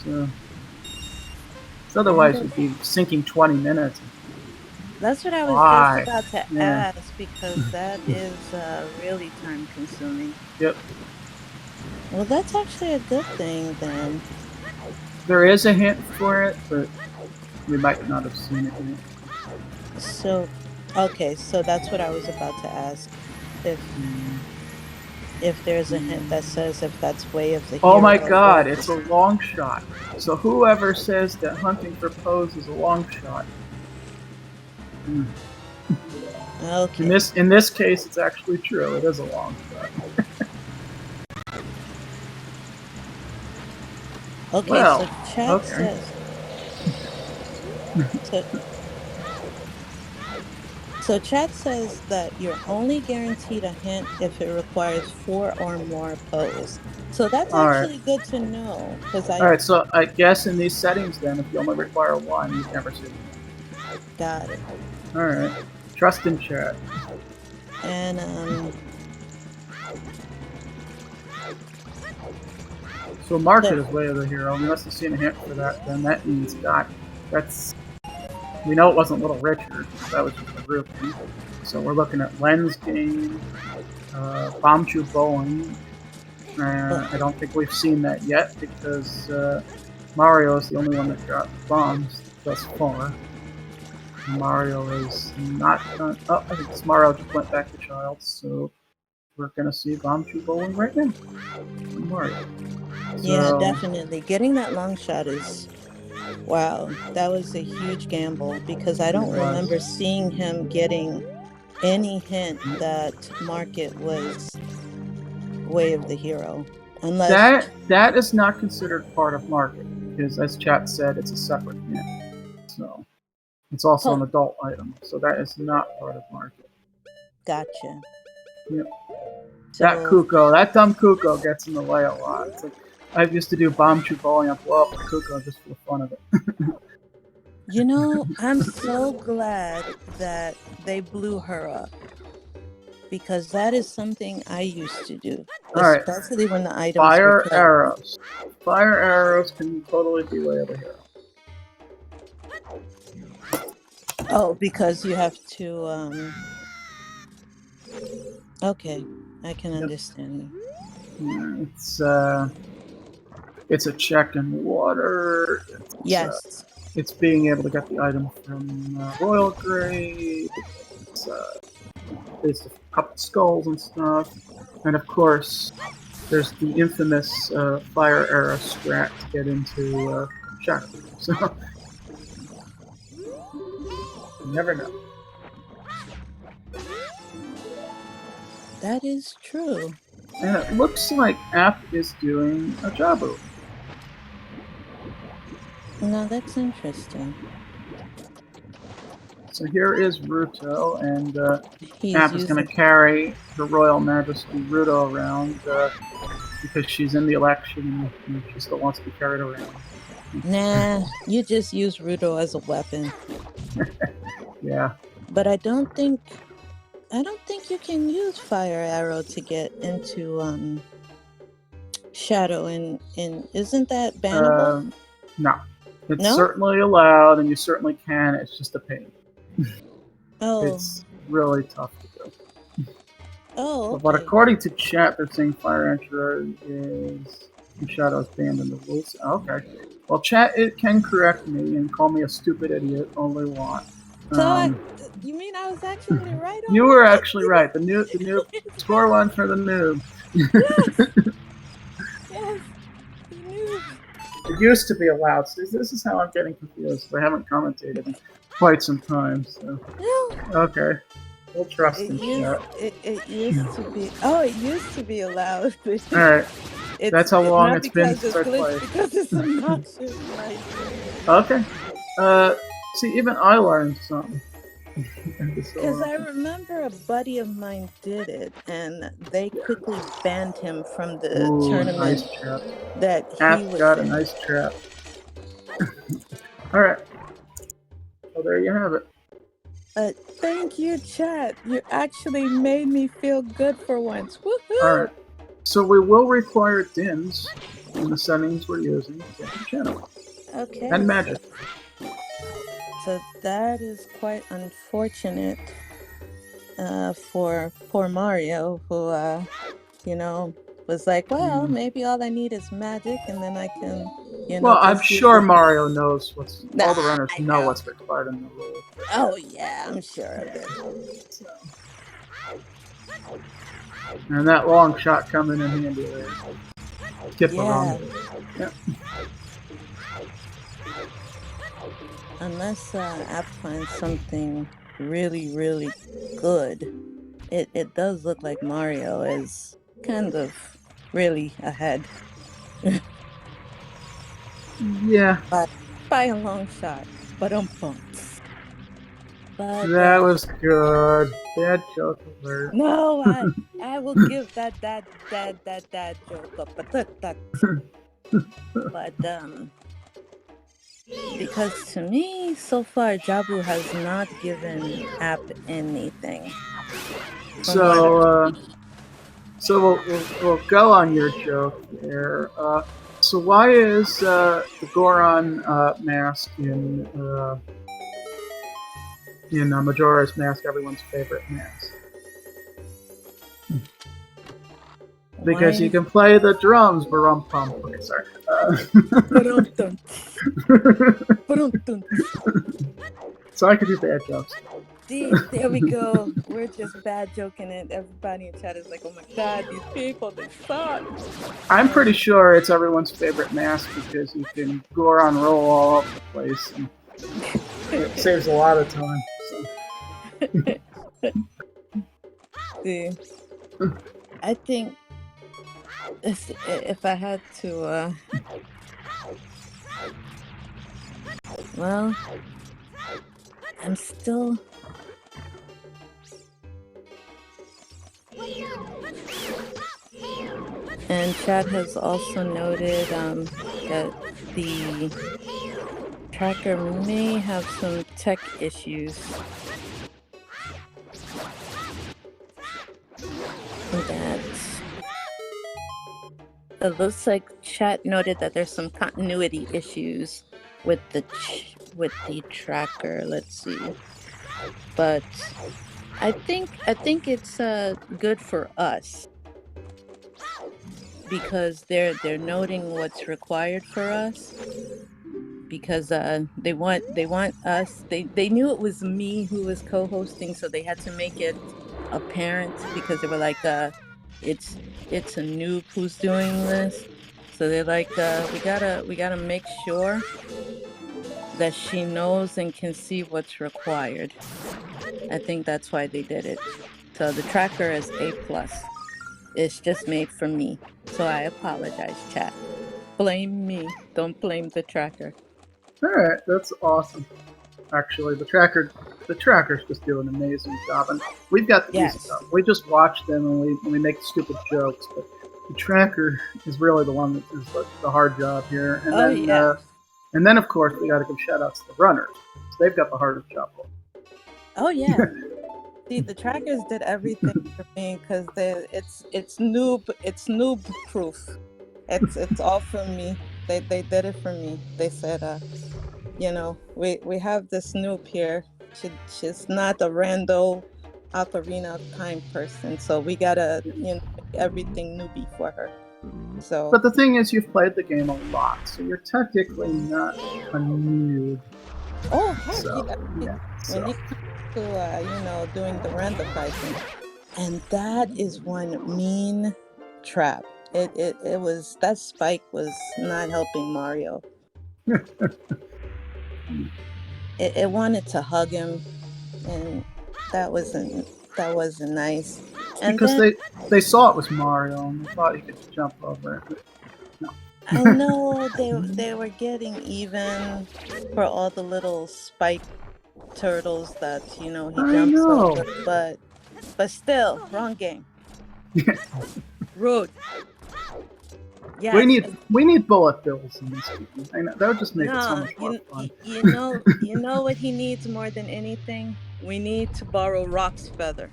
So otherwise we'd be sinking 20 minutes. That's what I was just about to ask, because that is really time consuming. Yep. Well, that's actually a good thing then. There is a hint for it, but we might not have seen it yet. So, okay, so that's what I was about to ask. If there's a hint that says if that's Way of the Oh my Hero or god, it's a long shot. So whoever says that hunting for pose is a long shot. okay. In this case, it's actually true. It is a long shot. Okay, Well, so chat okay. says. So chat says that you're only guaranteed a hint if it requires 4 or more pose. So that's All actually right. good to know because All right. So I guess in these settings, then, if you only require one, you never see it. got it. All right. Trust in chat. And So market is Way of the Hero. We must have seen a hint for that. Then that means God. That's. We know it wasn't Little Richard. That was just a rookie. So we're looking at Lens Game, Bombchu Bowling. I don't think we've seen that yet because Mario is the only one that got bombs thus far. Mario is not done. Oh, I think Mario just went back to Child, so we're gonna see Bombchu Bowling right now. Mario. yeah, So, definitely. Getting that long shot is wow. That was a huge gamble because I don't remember seeing him getting any hint that Market was Way of the Hero. Unless that is not considered part of market because, as chat said, it's a separate hint. So it's also an adult item, so that is not part of market. Gotcha. Yep. So, that dumb Kuko gets in the way a lot. It's like I used to do Bombchu Bowling and blow up the Kuko just for the fun of it. you know, I'm so glad that they blew her up because that is something I used to do, especially when the items Fire were arrows. Fire arrows can totally be Way of the Hero. Oh, because you have to. Okay, I can understand. It's a check in water. Yes. It's being able to get the item from Royal Grade. It's a couple skulls and stuff. And of course, there's the infamous fire arrow strat to get into Shadow. So, you never know. That is true. And it looks like App is doing a Jabu. No, that's interesting. So here is Ruto, and He's App is going using. to carry Her Royal Majesty Ruto around because she's in the election and she still wants to be carried around. Nah, you just use Rudo as a weapon. Yeah. But I don't think you can use Fire Arrow to get into Shadow and isn't that bannable? No. It's No? certainly allowed, and you certainly can. It's just a pain. Oh. It's really tough to do. Oh, okay. But according to chat, they're saying Fire Emperor is Shadow is banned in the rules. Okay. Well, chat, it can correct me and call me a stupid idiot all they want. So you mean I was actually right on You that? were actually right. The noob score one for the noob. Yes. Yes. The noob. It used to be allowed. So this is how I'm getting confused. I haven't commentated in quite some time. So okay, we'll trust in chat. It used to be. Oh, it used to be allowed. All right. That's how long it's been since I played. Because it's obnoxious, right? Okay. See, even I learned something. Because I remember a buddy of mine did it, and they quickly banned him from the tournament nice trap. that he was got in. a nice trap. All right. Well, there you have it. Thank you, chat. You actually made me feel good for once. Woohoo! All right. So we will require DIMs in the settings we're using to get the channel. Okay. And magic. So that is quite unfortunate for poor Mario, who, was like, well, maybe all I need is magic, and then I can, Well, I'm just use sure this. Mario knows what's. Nah, All the runners I know know. what's required in the rule. Oh yeah, I'm sure of it. So. And that long shot coming in handy there. Skip a run. Yeah. Unless App finds something really, really good, it does look like Mario is kind of really ahead. Yeah. By a long shot, but But That was good. Bad joke alert. no, I will give that joke up, but because to me so far Jabu has not given App anything. So we'll go on your joke there. So why is the Goron mask in Majora's Mask everyone's favorite mask? Because you can play the drums, barum-pum. Okay, sorry. So I can do bad jokes. See, there we go. We're just bad joking it. Everybody in chat is like, oh my god, these people, they suck. I'm pretty sure it's everyone's favorite mask because you can Goron roll all over the place and it saves a lot of time. So. See, I think if I had to, well, I'm still. And chat has also noted that the tracker may have some tech issues. That it looks like chat noted that there's some continuity issues with the tracker. Let's see, but I think it's good for us because they're noting what's required for us because they want us. They knew it was me who was co-hosting, so they had to make it apparent because they were like, it's a noob who's doing this, so they're like, we gotta make sure that she knows and can see what's required. I think that's why they did it. So the tracker is A+. It's just made for me, so I apologize, chat. Blame me, don't blame the tracker. All right, that's awesome. Actually, the tracker's just doing an amazing job, and we've got the easy stuff. We just watch them and we make stupid jokes, but the tracker is really the one that is the hard job here. And and then of course we got to give shout outs to the runners. So they've got the hardest job. Oh yeah. See, the trackers did everything for me because it's noob proof. It's all from me. They did it for me. They said, we have this noob here. She's not a rando Ocarina time person, so we gotta make everything newbie for her. So, but the thing is, you've played the game a lot, so you're technically not a noob. Oh, heck yeah. When you come to doing the random fighting, and that is one mean trap. It was, that spike was not helping Mario. it wanted to hug him, and that wasn't nice. And because they saw it was Mario and they thought he could jump over it. No. I know they were getting even for all the little spike turtles that he jumps over, but still, wrong game. Rude. Yeah, we need bullet bills in this game. I know, that would just make it so much more fun. You know what he needs more than anything? We need to borrow Rock's Feather.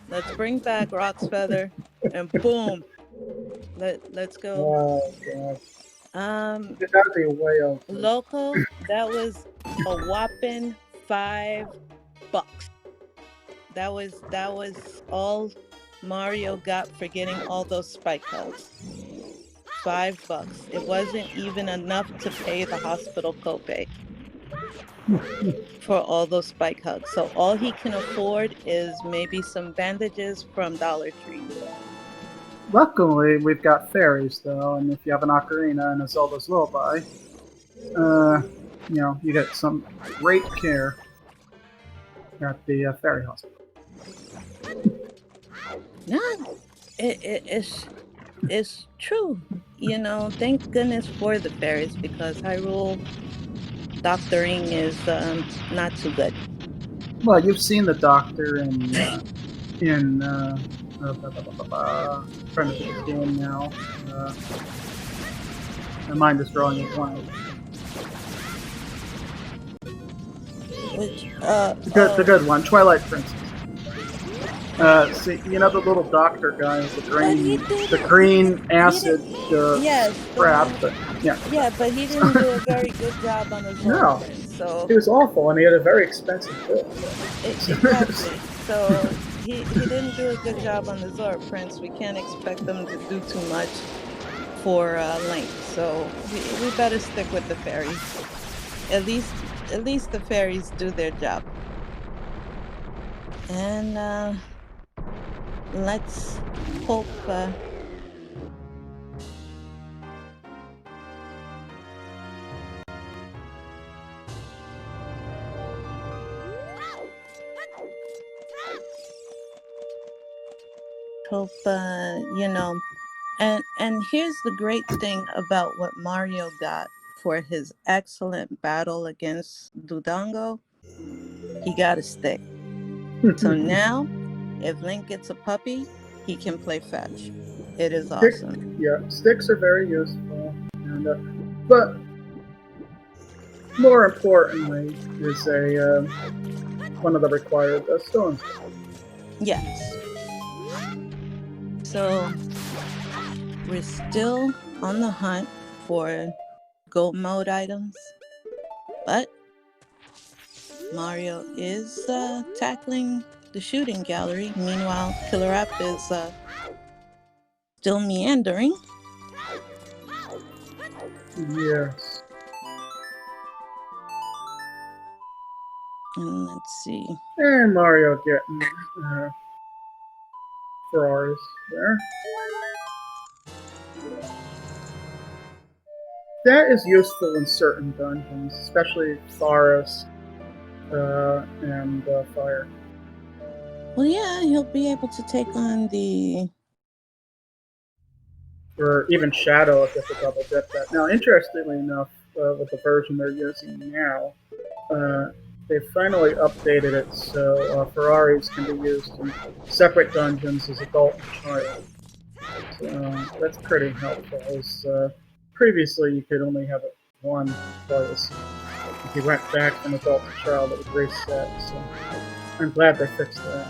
Let's bring back Rock's Feather, and boom, let's go. Oh god. It gotta be way over. Loco, that was a whopping $5. That was all Mario got for getting all those spike hugs? $5. It wasn't even enough to pay the hospital copay for all those spike hugs. So all he can afford is maybe some bandages from Dollar Tree. Luckily, we've got fairies, though, and if you have an Ocarina and a Zelda's Lullaby, you get some great care at the fairy hospital. No, it's true. Thank goodness for the fairies, because Hyrule doctoring is not too good. Well, you've seen the doctor in trying to think of the game now. My mind is drawing a blank. Which The good one, Twilight Princess. See, the little doctor guy with the green acid yes, crap, but yeah. Yeah, but he didn't do a very good job on his No. origin, so He was awful, and he had a very expensive bill. exactly. So he didn't do a good job on the Zora Prince. We can't expect them to do too much for Link. So we better stick with the fairies. At least the fairies do their job. And let's hope. And here's the great thing about what Mario got for his excellent battle against Dodongo. He got a stick. So now, if Link gets a puppy, he can play fetch. It is awesome. Yeah, sticks are very useful, but more importantly is one of the required stones. Yes. So we're still on the hunt for gold mode items, but Mario is tackling the shooting gallery. Meanwhile, KillerApp is still meandering. Yes. And let's see. And Mario getting Ferraris there. That is useful in certain dungeons, especially forest and fire. Well, yeah, he'll be able to take on or even Shadow if you have to double dip that. Now, interestingly enough, with the version they're using now, they finally updated it so Ferraris can be used in separate dungeons as adult and child. So that's pretty helpful. As previously, you could only have it one place. If you went back from adult to child, it would reset. So I'm glad they fixed that.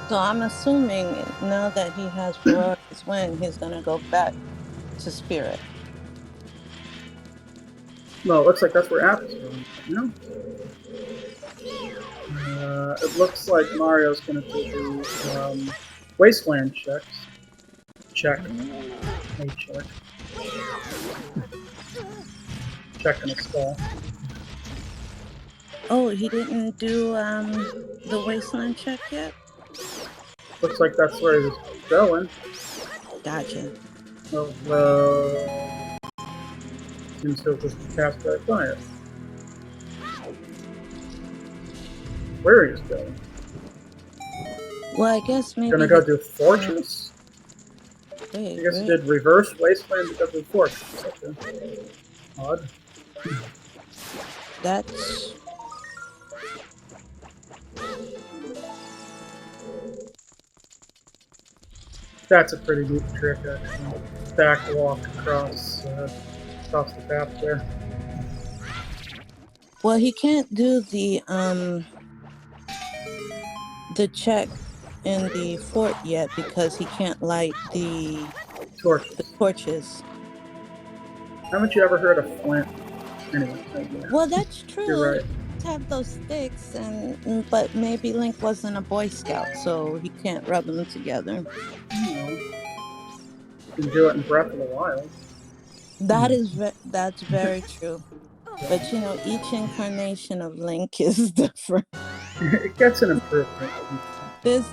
So I'm assuming now that he has Ferrari's win, he's going to go back to Spirit. Well, it looks like that's where App is going. You know? It looks like Mario's going to do the Wasteland checks. Check. Hey, check. Check in its skull. Oh, he didn't do the Wasteland check yet? Looks like that's where he was going. Gotcha. Seems to have just passed right by it. Where he is going? Well, I guess maybe... Gonna go do Fortress? Wait, I guess he did reverse Wasteland to go do Fortress. Okay. Odd. That's a pretty neat trick, actually. Back walk across the path there. Well, he can't do the check in the fort yet because he can't light the torches. Haven't you ever heard of Flint? Anyway. Well, that's true. You're right. both have those sticks, but maybe Link wasn't a Boy Scout, so he can't rub them together. You know, you can do it in Breath of the Wild. That's very true. But you know, each incarnation of Link is different. It gets an improvement. This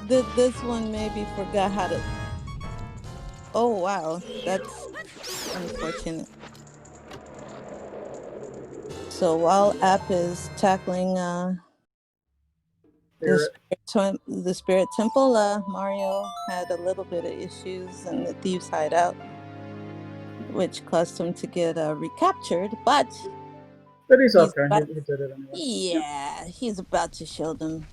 one maybe forgot how to. Oh wow, that's unfortunate. So while App is tackling the spirit temple, Mario had a little bit of issues in the Thieves' Hideout, which caused him to get recaptured. But he's okay. He did it anyway. Yeah, he's about to show them.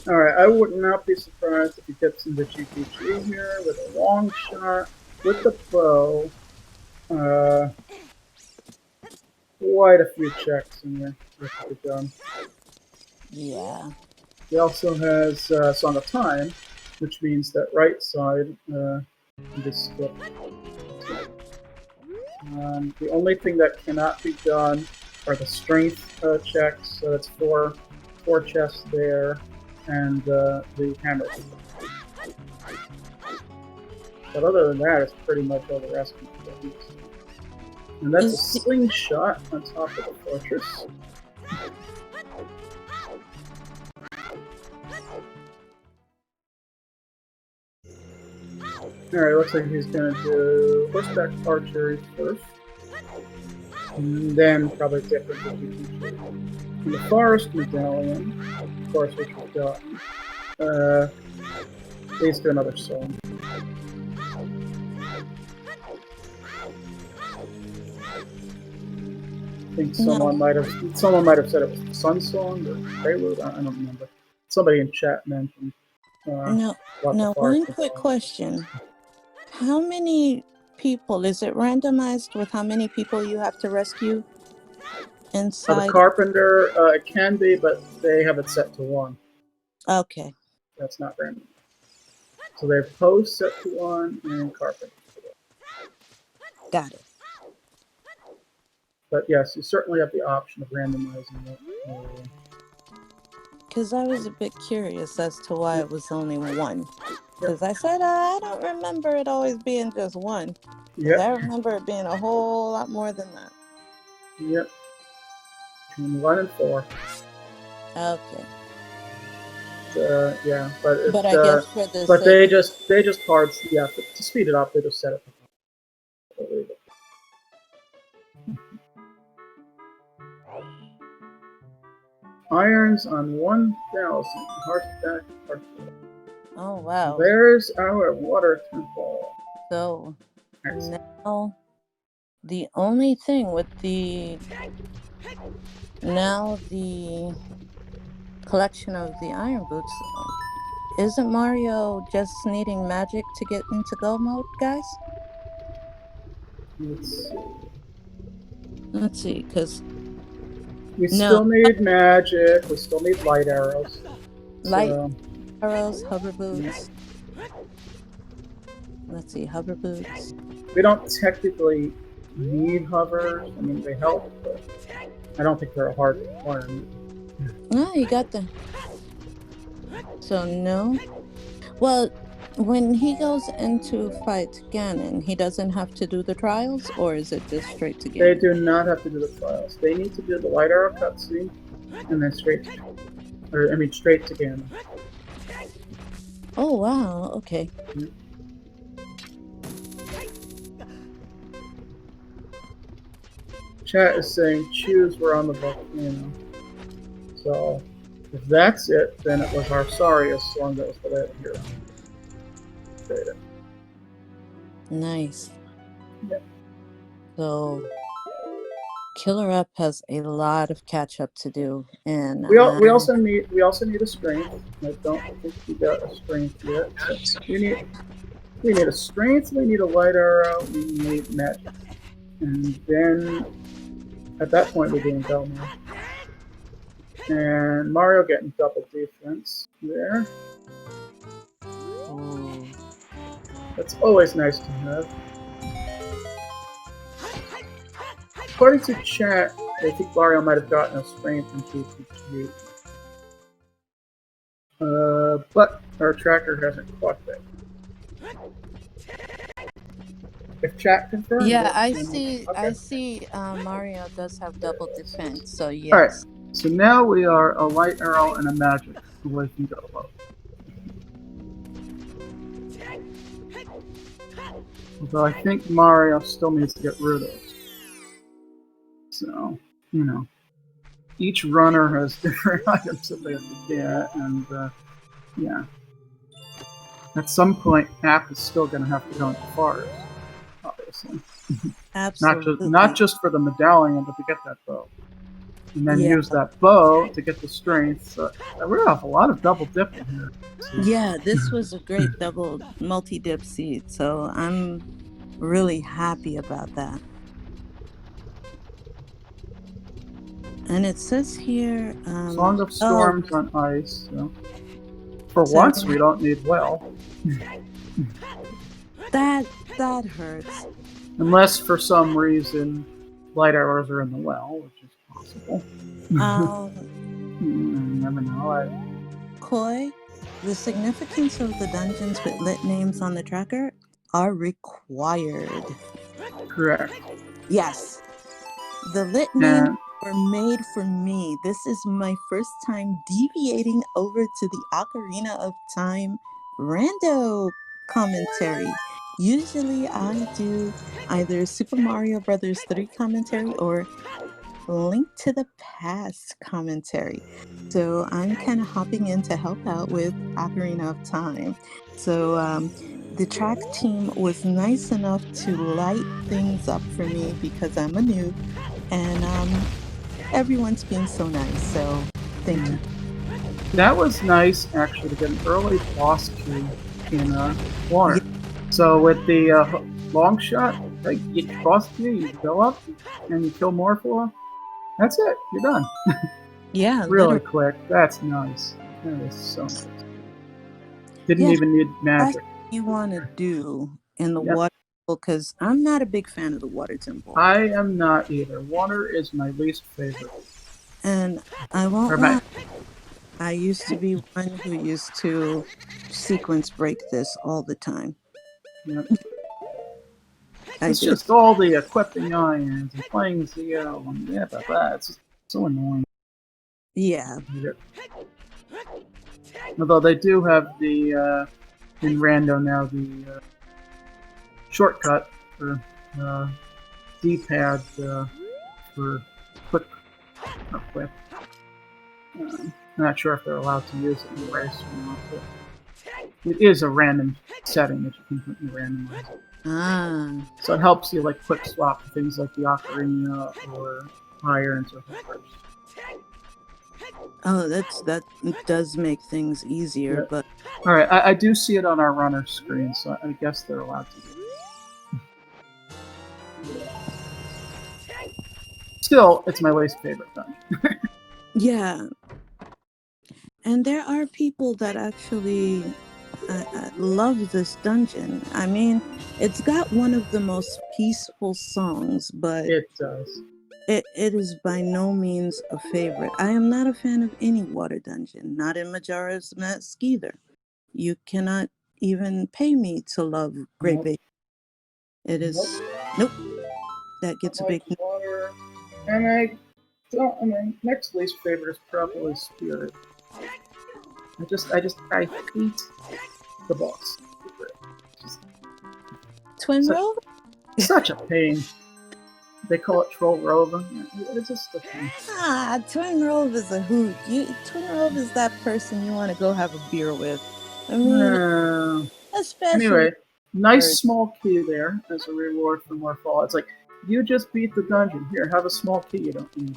Alright, I would not be surprised if he gets into GPG here with a long shot with the bow. Quite a few checks in there to be done. Yeah. He also has Song of Time, which means that right side can be skipped. The only thing that cannot be done are the strength checks. So that's four chests there, and the hammer. But other than that, it's pretty much all the rest of the things. And that's a slingshot on top of the fortress. Alright, looks like he's gonna do horseback archery first. And then probably different GPG. And the forest medallion, of course, which we've gotten, leads to another song. I think someone might have said it was the Sun Song or Prelude. I don't remember. Somebody in chat mentioned. Now, one quick question: how many people is it randomized with? How many people you have to rescue inside? The carpenter, it can be, but they have it set to 1. Okay. That's not random. So they have pose set to 1 and carpenter. Got it. But yes, you certainly have the option of randomizing it. Because I was a bit curious as to why it was only 1. Because I said, I don't remember it always being just 1. Yep. I remember it being a whole lot more than that. Yep. Between 1 and 4. Okay. Yeah, but it's, I guess for this. But they just cards. Yeah, to speed it up, they just set it. Irons on 1,000. Horseback archery. Oh wow. There's our water temple. So now the only thing with the collection of the iron boots, isn't Mario just needing magic to get into go mode, guys? Let's see, because we still need magic. We still need light arrows. Arrows, hover boots. Yeah. Let's see, hover boots. We don't technically need hovers. I mean, they help, but I don't think they're a hard requirement. No, you got them. So no. Well, when he goes into fight Ganon, he doesn't have to do the trials, or is it just straight to Ganon? They do not have to do the trials. They need to do the light arrow cutscene, and then straight to Ganon. Oh wow! Okay. Mm-hmm. Chat is saying choose we're on the volcano. So if that's it, then it was our sorriest song that was played here. Nice. Yep. So KillerApp has a lot of catch up to do, and we also need a strength. I don't think we got a strength yet. So we need a strength. We need a light arrow. We need magic, and then at that point we're doing Belmont. And Mario getting double defense there. Ooh. That's always nice to have. According to chat, They think Mario might have gotten a strain from TPG. But our tracker hasn't caught that. If chat confirms Yeah, it, I then see. okay. I see. Mario does have double defense, so Alright, yes. so now we are a light arrow and a magic away from go low. Although I think Mario still needs to get rid of those. So, you know, each runner has different items that they have to get, and yeah. At some point, App is still going to have to go into forest, obviously. Absolutely. Not just for the medallion, but to get that bow. And then Yeah. use that bow to get the strength. So we're off a lot of double dipping here. Yeah, this was a great double multi-dip seed, so I'm really happy about that. And it says here, Song of Storms on ice. So. For so once, we don't need well. that hurts. Unless for some reason light arrows are in the well, which is possible. Never know. Koi, the significance of the dungeons with lit names on the tracker are required. Correct. Yes. The lit names were made for me. This is my first time deviating over to the Ocarina of Time rando commentary. Usually I do either Super Mario Brothers 3 commentary or Link to the Past commentary. So I'm kind of hopping in to help out with Ocarina of Time. So the track team was nice enough to light things up for me because I'm a noob, and everyone's been so nice. So thank you. That was nice, actually, to get an early boss key in Water. Yeah. So with the long shot, like, you get boss key, you go up and you kill Morphle. That's it. You're done. Yeah, really quick. That's nice. That is so nice. Didn't even need magic. That's what you want to do in the water temple, because I'm not a big fan of the water temple. I am not either. Water is my least favorite. And I won't lie. I used to be one who used to sequence break this all the time. Yep. It's just all the equipping irons and playing ZL and it's just so annoying. Yeah. Although they do have the in Rando now the shortcut for D-pad for quick. I'm not sure if they're allowed to use it in the race or not, but it is a random setting that you can put in the randomizer. So it helps you like quick swap things like the Ocarina or irons or hoppers. Oh, that does make things easier, but all right, I do see it on our runner screen, so I guess they're allowed to do it. Still, it's my least favorite dungeon. Yeah. And there are people that actually love this dungeon. I mean, it's got one of the most peaceful songs, but it does. It is by no means a favorite. I am not a fan of any water dungeon, not in Majora's Mask either. You cannot even pay me to love Great Bay. It is nope. That gets a big water. And I mean, next least favorite is probably Spirit. I hate the boss. Twin Rove? Such a pain. They call it Troll Rova. It's just a thing. Twin Rove is a hoot. Twin Rove is that person you want to go have a beer with. I mean, especially. Anyway, nice small key there as a reward for more fall. It's like, you just beat the dungeon. Here, have a small key you don't need.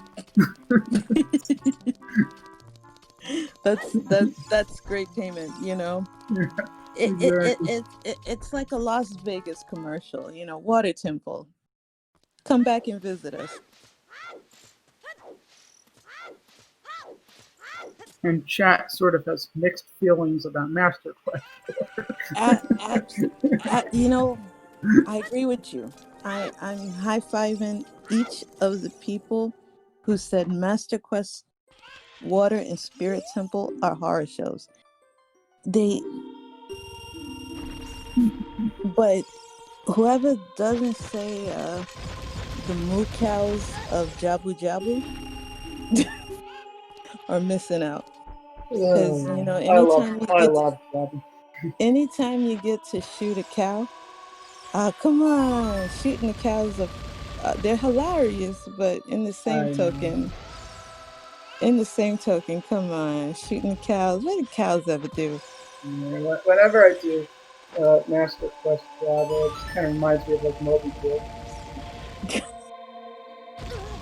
That's great payment, you know. Yeah, it's like a Las Vegas commercial, you know. Water temple, come back and visit us. And chat sort of has mixed feelings about Master Quest. You know, I agree with you. I'm high-fiving each of the people who said Master Quest, Water, and Spirit Temple are horror shows. But whoever doesn't say the moo cows of Jabu Jabu are missing out. Because I love Jabu. anytime you get to shoot a cow, come on, shooting the cows they're hilarious. But in the same token, come on, shooting the cows. What do cows ever do? Yeah, whenever I do Master Quest Java, it just kind of reminds me of like Moby Dick.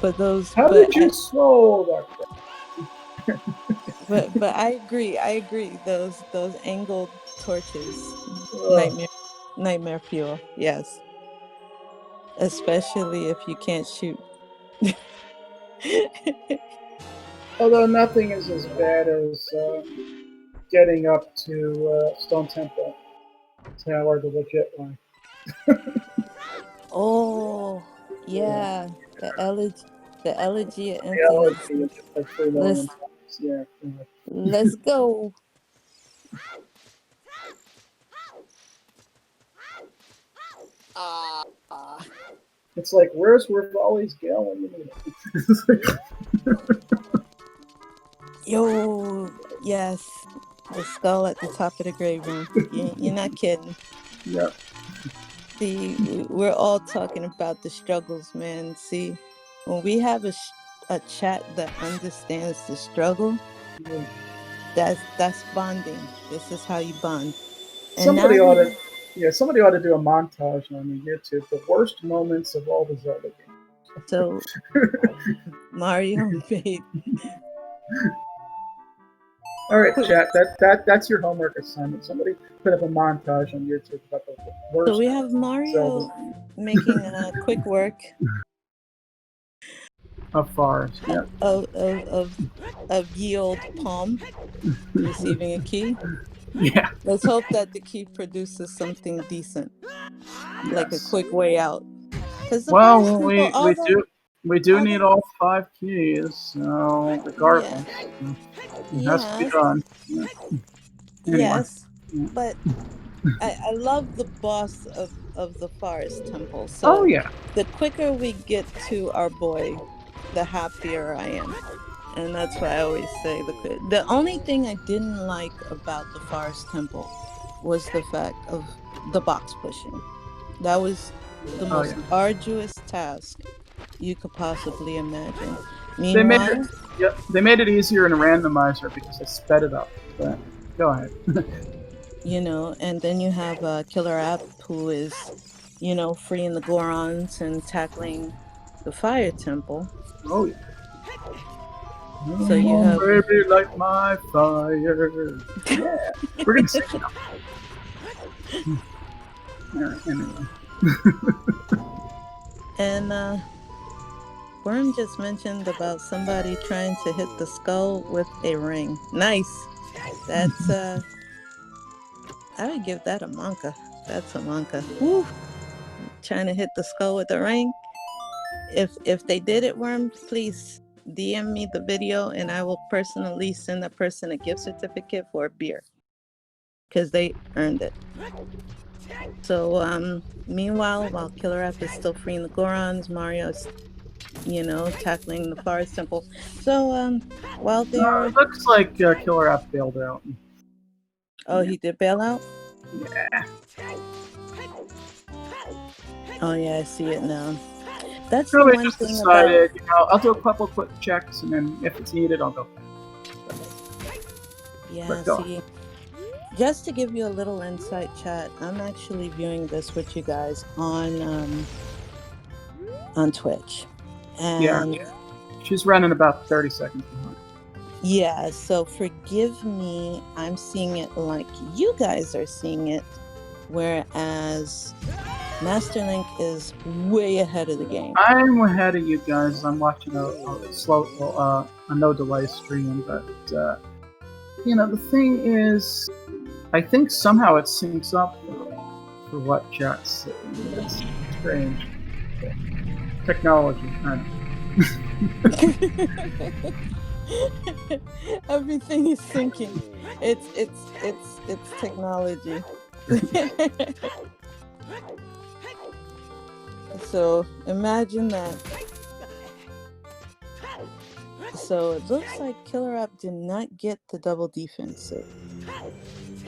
But those. How did you swallow that? But I agree. Those angled torches, nightmare fuel. Yes, especially if you can't shoot. Although nothing is as bad as getting up to Stone Temple Tower the legit one. Oh yeah, the elegy of The elegy emptiness. is like 3 million times. Yeah. Let's go. It's like, where's Rivali's Gale when you need it? Yo, yes, the skull at the top of the grave room. You're not kidding. Yep. See, we're all talking about the struggles, man. See, when we have a chat that understands the struggle, that's bonding. This is how you bond. And somebody ought to do a montage on YouTube, the worst moments of all the Zelda games. So Mario made. All right, chat. That's your homework assignment. Somebody put up a montage on YouTube about the worst. So we have Mario making quick work of forest. Yeah. Of ye old palm receiving a key. Yeah. Let's hope that the key produces something decent, like a quick way out. We do need all 5 keys, so regardless, it has to be done. Yeah. Anyway. Yes, but I love the boss of the forest temple. So the quicker we get to our boy, the happier I am. And that's why I always say the only thing I didn't like about the forest temple was the fact of the box pushing. That was the most arduous task you could possibly imagine. Meanwhile, they made it easier in a randomizer because they sped it up. But go ahead. And then you have KillerApp, who is, freeing the Gorons and tackling the fire temple. Oh yeah. So you have baby like my fire. Yeah, we're gonna sing now. Anyway. And Worm just mentioned about somebody trying to hit the skull with a ring. Nice. That's I would give that a Monka. That's a Monka. Woo! Trying to hit the skull with a ring. If they did it, Worm, please DM me the video and I will personally send that person a gift certificate for a beer. Because they earned it. So meanwhile, while KillerApp is still freeing the Gorons, Mario's tackling the forest temple. So while they're it looks like KillerApp bailed out. Oh, he did bail out? Yeah. Oh yeah, I see it now. That's so the one thing decided, I'll do a couple quick checks, and then if it's needed, I'll go back. Yeah, see, just to give you a little insight, chat, I'm actually viewing this with you guys on Twitch. And she's running about 30 seconds behind. Yeah, so forgive me, I'm seeing it like you guys are seeing it, whereas Master Link is way ahead of the game. I'm ahead of you guys. I'm watching a no delay stream, but the thing is, I think somehow it syncs up for what chat's saying. It's strange. Technology. I don't know. Everything is sinking. It's technology. So imagine that. So it looks like KillerApp did not get the double defensive,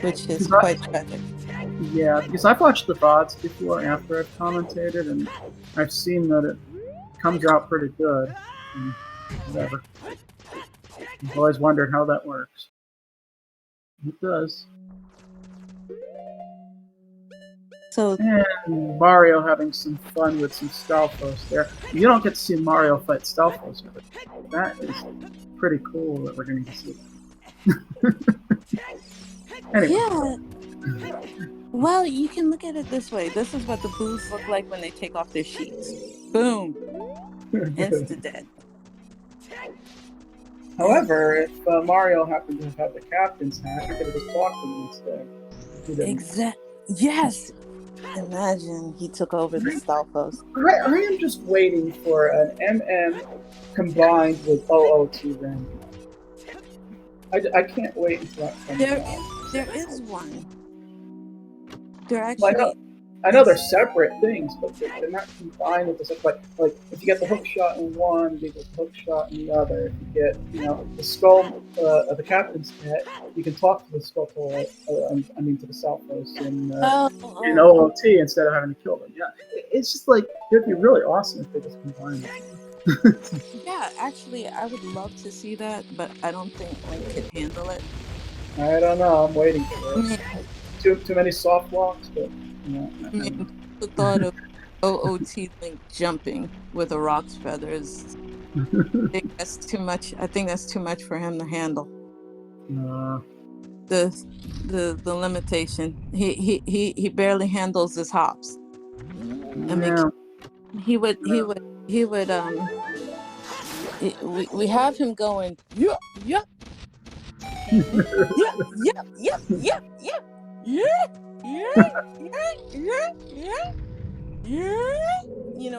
which is quite tragic. Yeah, because I've watched the VODs before after I've commentated, and I've seen that it comes out pretty good. And whatever. I've always wondered how that works. It does. So And Mario having some fun with some Stalfos there. You don't get to see Mario fight Stalfos, but that is pretty cool that we're going to see. Anyway. yeah. Well, you can look at it this way. This is what the boos look like when they take off their sheets. Boom. Insta dead. However, if Mario happened to have the captain's hat, you could have just talked to him instead. Exactly. Yes. Imagine he took over the Stalfos. I am just waiting for an MM combined with OOT random. I can't wait until that comes out. There is one. They're actually. I know they're separate things, but they're not combined with this. Like if you get the hook shot in one, you get the hook shot in the other. If you get the skull of the captain's hat, you can talk to the skull to the Stalfos in OOT instead of having to kill them. Yeah, it's just like it'd be really awesome if they just combined it. Yeah, actually, I would love to see that, but I don't think Link could handle it. I don't know. I'm waiting for it. Too many soft walks, but. The thought of OOT Link jumping with a rock's feathers, I think that's too much. I think that's too much for him to handle. The limitation. He barely handles his hops. I mean, he would we have him going yeah.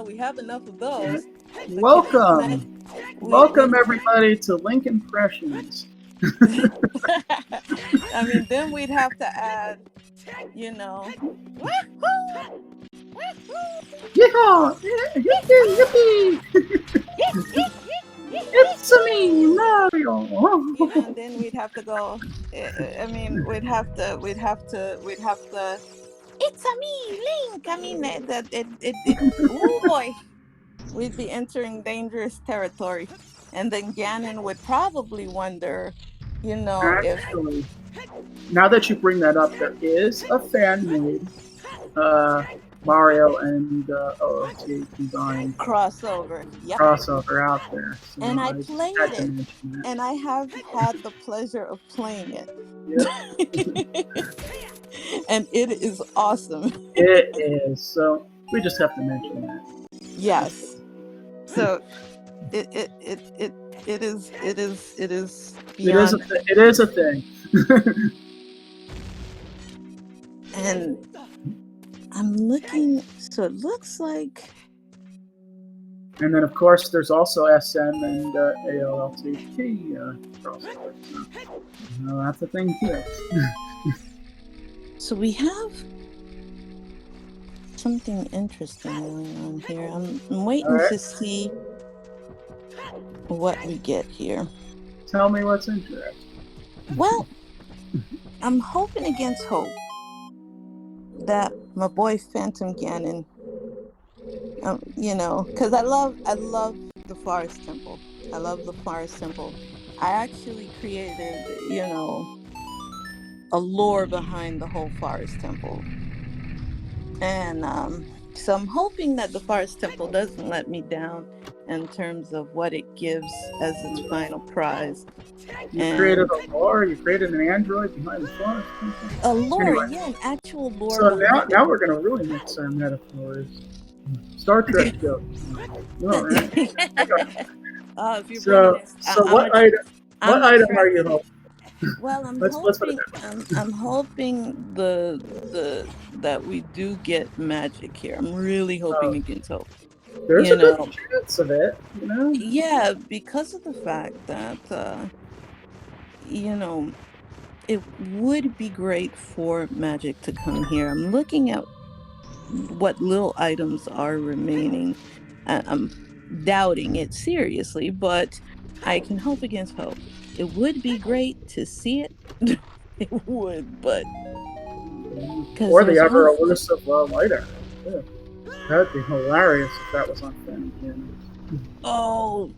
We have enough of those. Welcome everybody to Link Impressions. I mean, then we'd have to add, Yippee! It's me, Mario. And then we'd have to go. I mean, we'd have to. It's a me, Link. I mean, oh boy, we'd be entering dangerous territory, and then Ganon would probably wonder, Actually, now that you bring that up, there is a fan-made Mario and OOT combined crossover. Yep. Crossover out there. So and I played it, and I have had the pleasure of playing it. Yep. And it is awesome. It is. So we just have to mention that. Yes. So it is beyond. It is a thing. And I'm looking, so it looks like. And then, of course, there's also SM and ALLTP crossover. So, that's a thing, too. So we have something interesting going on here. I'm waiting to see what we get here. Tell me what's interesting. Well, I'm hoping against hope that my boy Phantom Ganon, because I love the Forest Temple. I love the Forest Temple. I actually created, a lore behind the whole Forest Temple. And so I'm hoping that the Forest Temple doesn't let me down in terms of what it gives as its final prize. You created a lore? You created an android behind the Forest Temple? A lore, an actual lore. So now we're going to really mix our metaphors. Star Trek joke. Right? So what item are you hoping? Well, I'm hoping that we do get magic here. I'm really hoping against hope. There's You a good know, chance of it, you know? yeah, because of the fact that, you know, it would be great for Magic to come here. I'm looking at what little items are remaining. I'm doubting it seriously, but I can hope against hope. It would be great to see it. It would, but because Or the there's one. ever elusive light arrow. Yeah. That would be hilarious if that was on Phantom Ganon. Oh,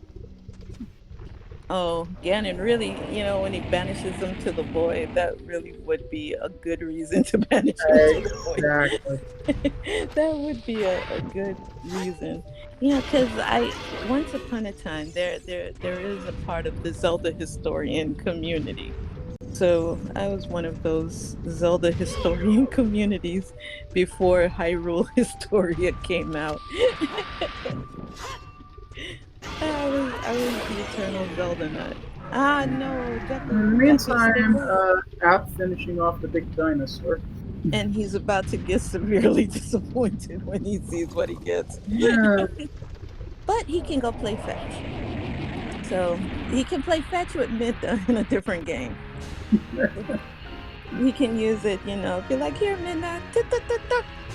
oh, Ganon really, when he banishes them to the void, that really would be a good reason to banish him to the void. Exactly. That would be a good reason. Yeah, because once upon a time there is a part of the Zelda historian community. So I was one of those Zelda historian communities before Hyrule Historia came out. I was the eternal Zelda nut. Ah no, In the Gecko's meantime, still there. App finishing off the big dinosaur. And he's about to get severely disappointed when he sees what he gets. Yeah, But he can go play fetch. So he can play fetch with Midna in a different game. He can use it, be like, here, Midna,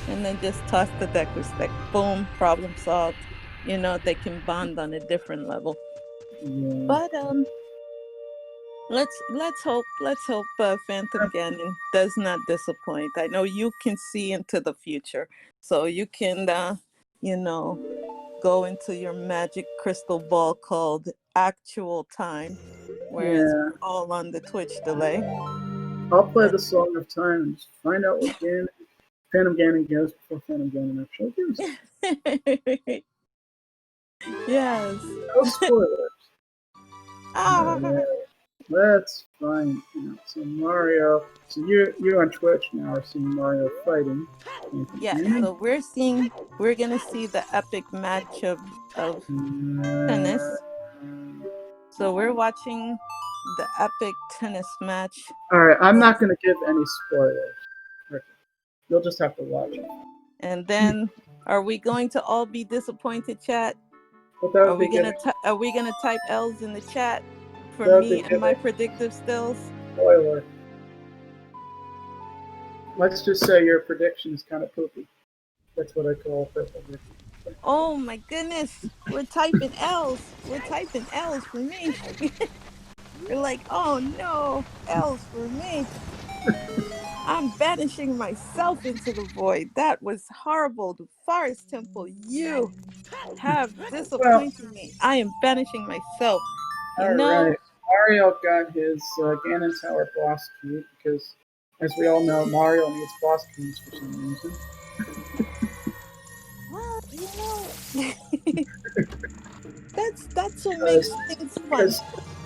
and then just toss the Deku stick. Boom, problem solved. They can bond on a different level. yeah. But let's hope Phantom Ganon does not disappoint. I know you can see into the future, so you can you know go into your magic crystal ball called actual time, where it's Yeah. all on the Twitch delay. I'll play the Song of Time and just find out what Phantom Ganon gives before Phantom Ganon actually gives it. Yes. No spoilers. Ah, That's fine. So Mario. So you on Twitch now are seeing Mario fighting Phantom yes. Ganon. So we're gonna see the epic match of tennis. So we're watching the epic tennis match. All right, I'm not going to give any spoilers. Okay. You'll just have to watch it. And then, are we going to all be disappointed, chat? But that Are would we be gonna giving are we gonna type L's in the chat for that would be me and my giving predictive skills? spoiler. Let's just say your prediction is kind of poopy. That's what I call purple. Oh my goodness, we're typing L's. We're typing L's for me. We're like, oh no, L's for me. I'm banishing myself into the void. That was horrible. The Forest Temple, you have Well, disappointed me. I am banishing myself. You all know, right. Mario got his Ganon Tower boss key because, as we all know, Mario needs boss keys for some reason. well, that's what Because, makes things fun. because,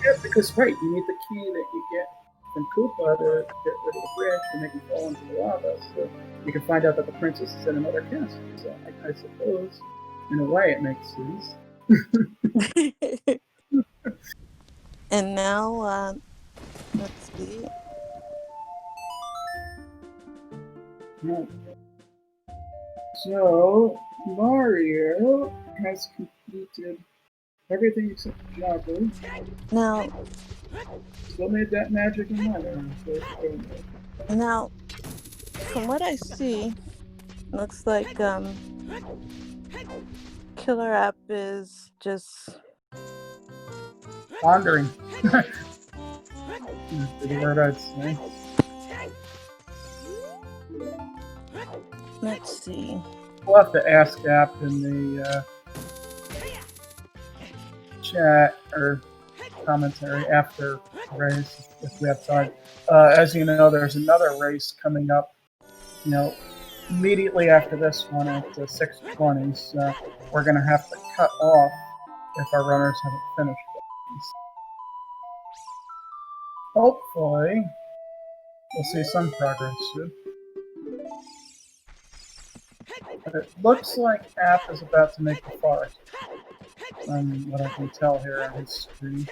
yeah, because right, you need the key that you get from Koopa to get rid of the bridge to make him fall into the lava. So you can find out that the princess is in another castle. So I suppose, in a way, it makes sense. And now, let's see. So Mario has completed everything except Jabba. Now, Still made that magic in ladder. So now, from what I see, looks like Killer App is just pondering. That's the word I'd say. let's see. We'll have to ask App in the chat or commentary after the race if we have time. As you know, there's another race coming up. Immediately after this one at 6:20. So we're going to have to cut off if our runners haven't finished. Hopefully, we'll see some progress soon. But it looks like App is about to make the forest. From what I can tell here on his screen.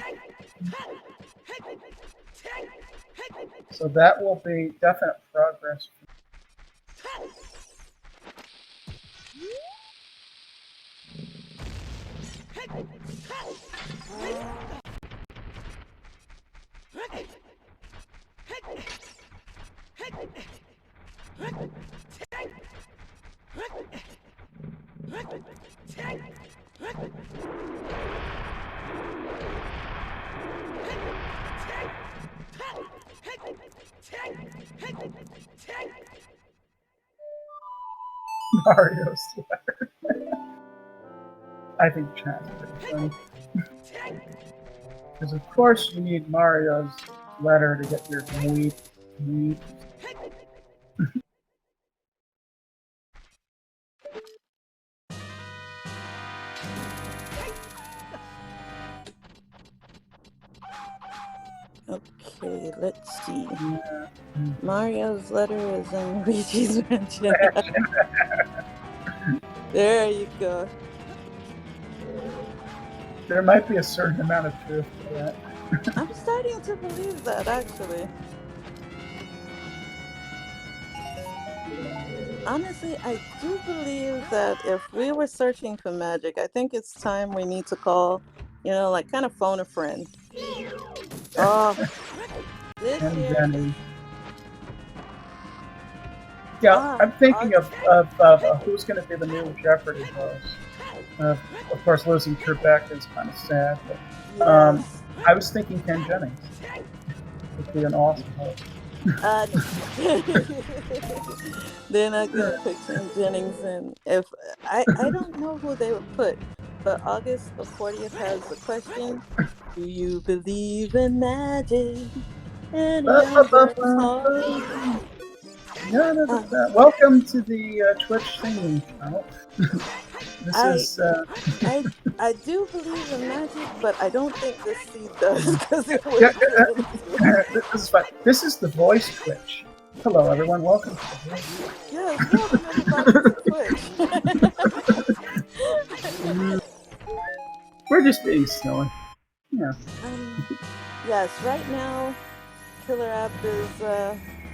So that will be definite progress. Mario's letter. I think chat's pretty funny. Because of course you need Mario's letter to get your weep. Okay, let's see. Yeah. Mario's letter is in Luigi's mansion. There you go. There might be a certain amount of truth to that. I'm starting to believe that, actually. Honestly, I do believe that if we were searching for magic, I think it's time we need to call, like kind of phone a friend. Oh, this And year. then, yeah, I'm thinking of who's going to be the new Jeopardy host. Of course, losing Trebek is kind of sad, but Yes. I was thinking Ken Jennings would be an awesome host. They're not gonna put Ken Jennings in. If I don't know who they would put, but August the 40th has the question: do you believe in magic? Any answer's hard. Welcome to the Twitch singing channel. I do believe in magic, but I don't think this seed does because it was This is fun. This is the voice Twitch. Hello, everyone. Welcome to the voice. Yes, welcome everybody to Twitch. We're just being silly. Yeah. Yes, right now, KillerApp is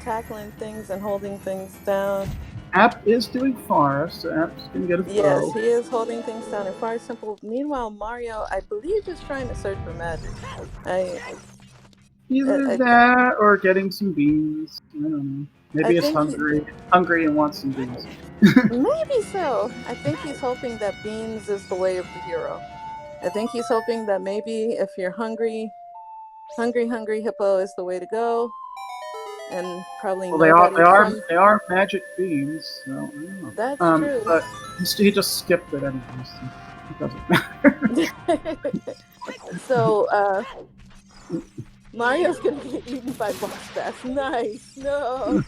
tackling things and holding things down. App is doing Forest, so App's gonna get a bow. Yes, he is holding things down in Far Simple. Meanwhile, Mario, I believe, is trying to search for magic. Either that or getting some beans. I don't know. Maybe he's hungry and wants some beans. Maybe so. I think he's hoping that beans is the way of the hero. I think he's hoping that maybe if you're hungry hippo is the way to go. And probably they are magic beans, so I don't know. That's true. But he just skipped it anyways. So it doesn't matter. So Mario's gonna get eaten by boss bass. Nice. No.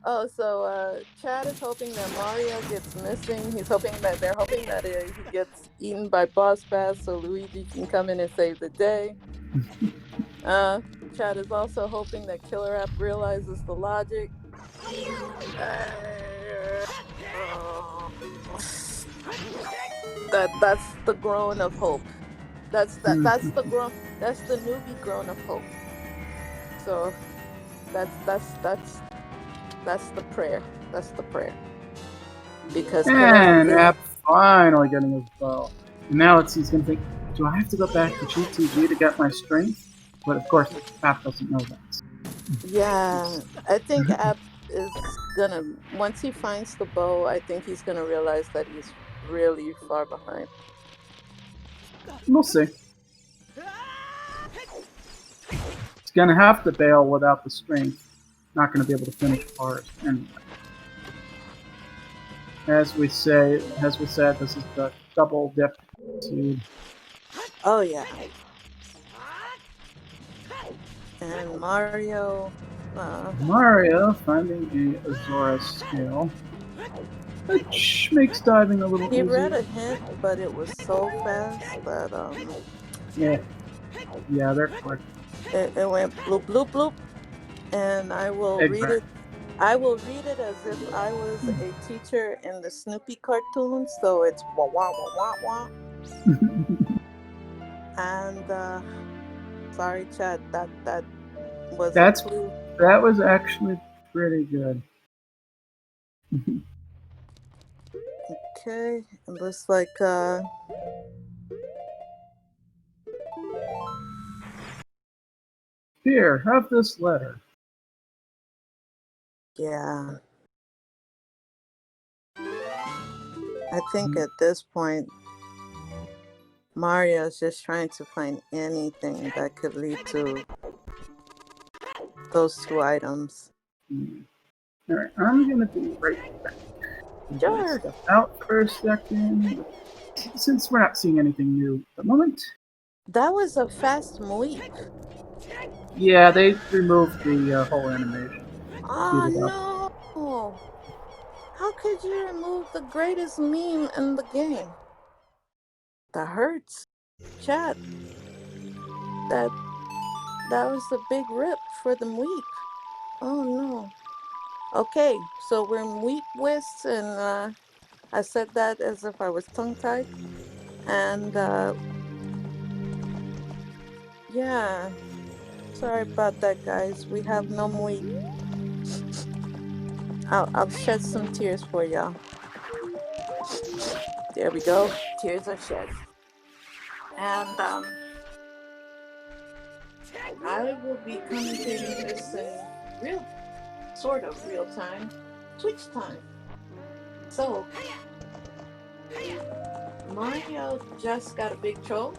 Oh, so Chad is hoping that Mario gets missing. They're hoping that he gets eaten by boss bass so Luigi can come in and save the day. Chad is also hoping that KillerApp realizes the logic. That's the groan of hope. That's the newbie groan of hope. So that's the prayer. That's the prayer. Because App finally getting his bow. And now he's gonna think, do I have to go back to GTG to get my strength? But of course, App doesn't know that. Yeah, I think App is gonna, once he finds the bow, I think he's gonna realize that he's really far behind. We'll see. He's gonna have to bail without the strength. Not gonna be able to finish Forest anyway. As we said, this is the double dip seed. Oh yeah. And Mario finding a Azora scale, which makes diving a little easier. He read a hint, but it was so fast that yeah, they're quick. It went bloop bloop bloop, and I will read it. I will read it as if I was a teacher in the Snoopy cartoon. So it's wah wah wah wah wah. And sorry, Chad, that was a clue. That was actually pretty good. Okay, it looks like Here, have this letter. Yeah. I think at this point, Mario's just trying to find anything that could lead to those two items. Alright, I'm gonna be right back. Sure. Step out for a second. Since we're not seeing anything new at the moment. That was a fast mweep. Yeah, they removed the whole animation. Oh no! How could you remove the greatest meme in the game? That hurts. Chat. That was a big rip for the mweep. Oh no. Okay, so we're mweep whist, and I said that as if I was tongue-tied. And yeah. Sorry about that, guys. We have no mweep. I'll shed some tears for y'all. There we go. Tears are shed. And I will be commentating this in sort of real time, Twitch time. So, Mario just got a big troll.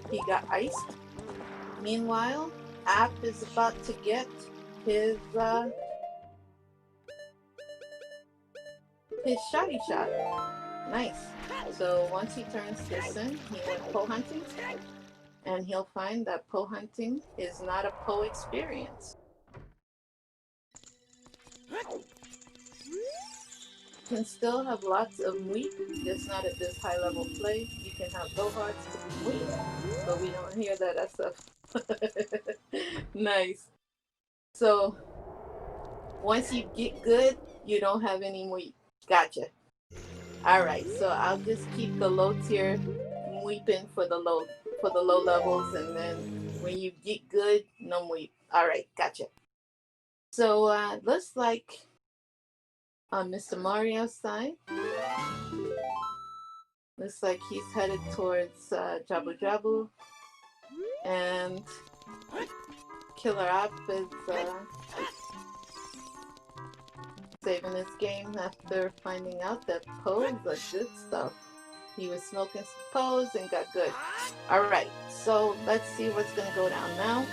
He got iced. Meanwhile, App is about to get his shotty shot. Nice. So once he turns this in, he went pole hunting, and he'll find that pole hunting is not a pole experience. You can still have lots of mweep, just not at this high level play. You can have go hards to be mweep, but we don't hear that stuff. Nice. So once you get good, you don't have any mweep. Gotcha. Alright, so I'll just keep the low tier mweeping for the low levels, and then when you get good, no mweep. Alright, gotcha. So looks like on Mr. Mario's side, looks like he's headed towards Jabu Jabu, and KillerApp is saving his game after finding out that Poe's are good stuff. He was smoking some Poe's and got good. Alright, so let's see what's gonna go down now.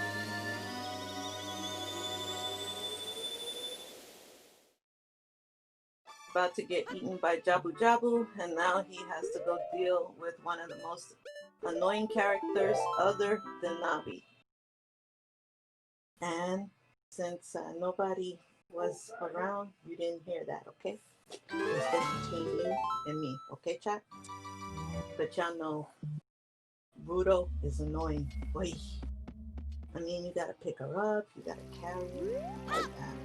About to get eaten by Jabu Jabu, and now he has to go deal with one of the most annoying characters other than Navi. And since nobody was around, you didn't hear that, okay? It's just between you and me, okay, chat? But y'all know Rudo is annoying. Boy. I mean, you gotta pick her up, you gotta carry her like that.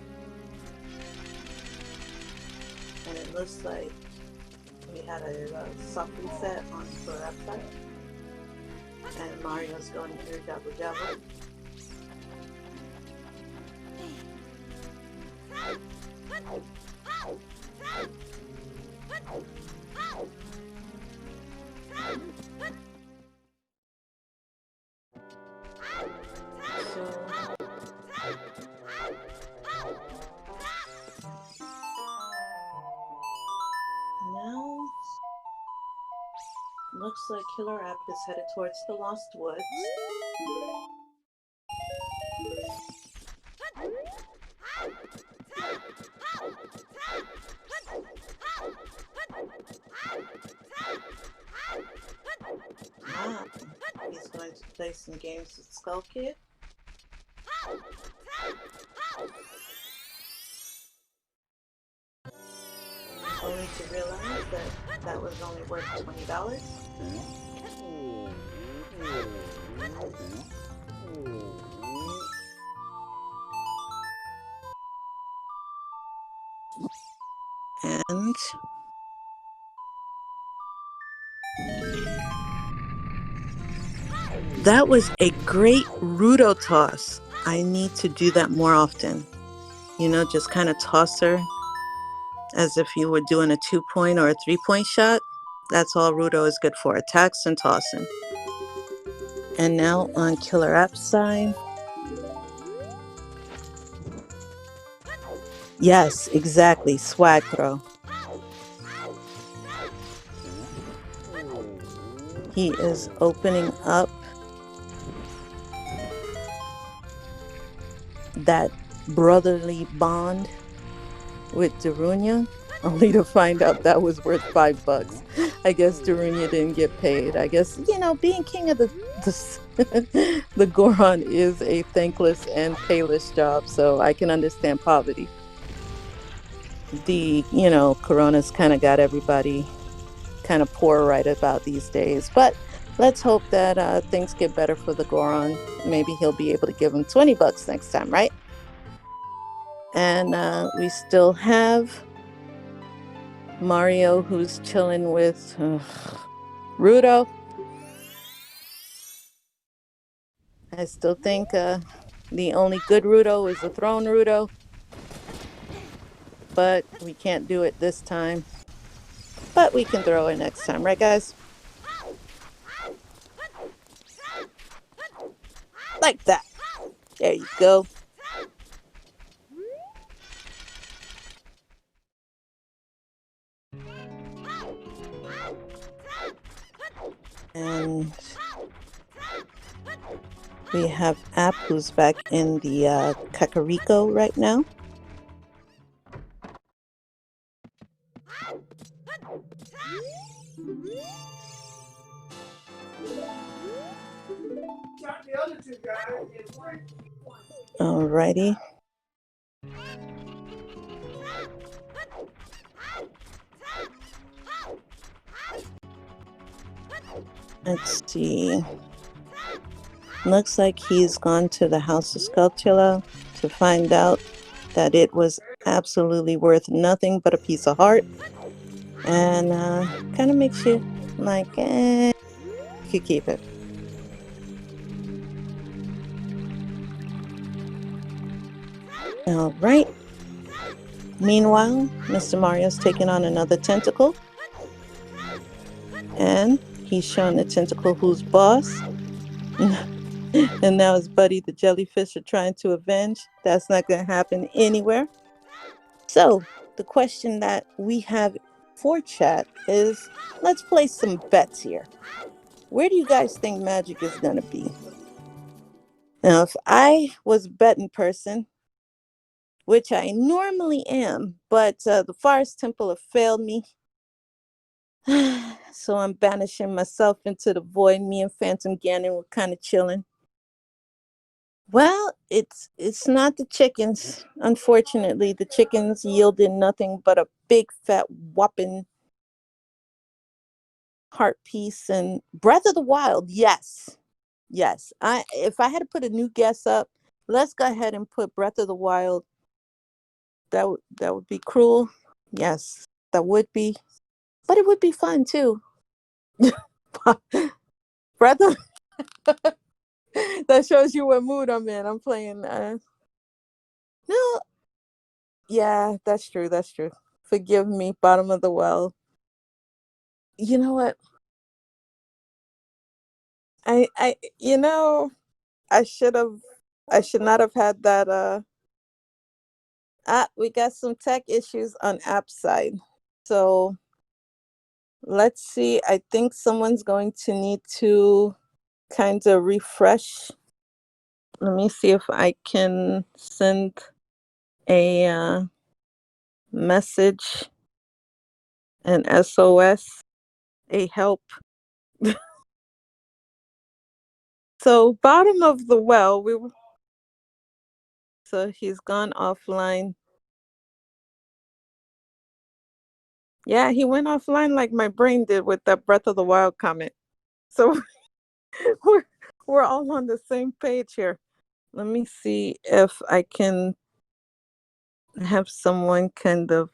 And it looks like we had a soft reset on for upside. And Mario's going through Jabu Jabu. Now, looks like KillerApp is headed towards the Lost Woods. He's going to play some games with Skull Kid. Only to realize that that was only worth $20. And that was a great Rudo toss. I need to do that more often. You know, just kind of toss her as if you were doing a 2-point or a 3-point shot. That's all Rudo is good for, attacks and tossing. And now on KillerApp's side, Yes, exactly. Swag throw. He is opening up that brotherly bond with Darunia, only to find out that was worth $5. I guess Darunia didn't get paid. I guess, being king of the Goron is a thankless and payless job, so I can understand poverty. Corona's kind of got everybody kind of poor right about these days. But let's hope that things get better for the Goron. Maybe he'll be able to give him $20 next time, right? And we still have Mario, who's chilling with Rudo. I still think the only good Rudo is the throne Rudo. But we can't do it this time. But we can throw it next time, right, guys? Like that. There you go. And we have App, who's back in the Kakariko right now. Alrighty. Let's see. Looks like he's gone to the House of Sculptula to find out that it was absolutely worth nothing but a piece of heart. And kind of makes you like, you could keep it. All right. Meanwhile, Mr. Mario's taking on another tentacle. And he's showing the tentacle who's boss. And now his buddy, the jellyfish, are trying to avenge. That's not going to happen anywhere. So the question that we have for chat is, let's place some bets here. Where do you guys think magic is going to be? Now, if I was a betting person, which I normally am, but the Forest Temple have failed me. So I'm banishing myself into the void. Me and Phantom Ganon were kind of chilling. Well, it's not the chickens. Unfortunately, the chickens yielded nothing but a big fat whopping heart piece. And Breath of the Wild, yes. If I had to put a new guess up, let's go ahead and put Breath of the Wild. That would be cruel. Yes, that would be, but it would be fun too. Breath of that shows you what mood I'm in. I'm playing. No, yeah, that's true. Forgive me, bottom of the well. You know what? I I should not have had that. We got some tech issues on app side, so let's see. I think someone's going to need to kind of refresh. Let me see if I can send a message, an SOS, a help. So bottom of the well, so he's gone offline. Yeah, he went offline like my brain did with that Breath of the Wild comment. So we're all on the same page here. Let me see if I can have someone kind of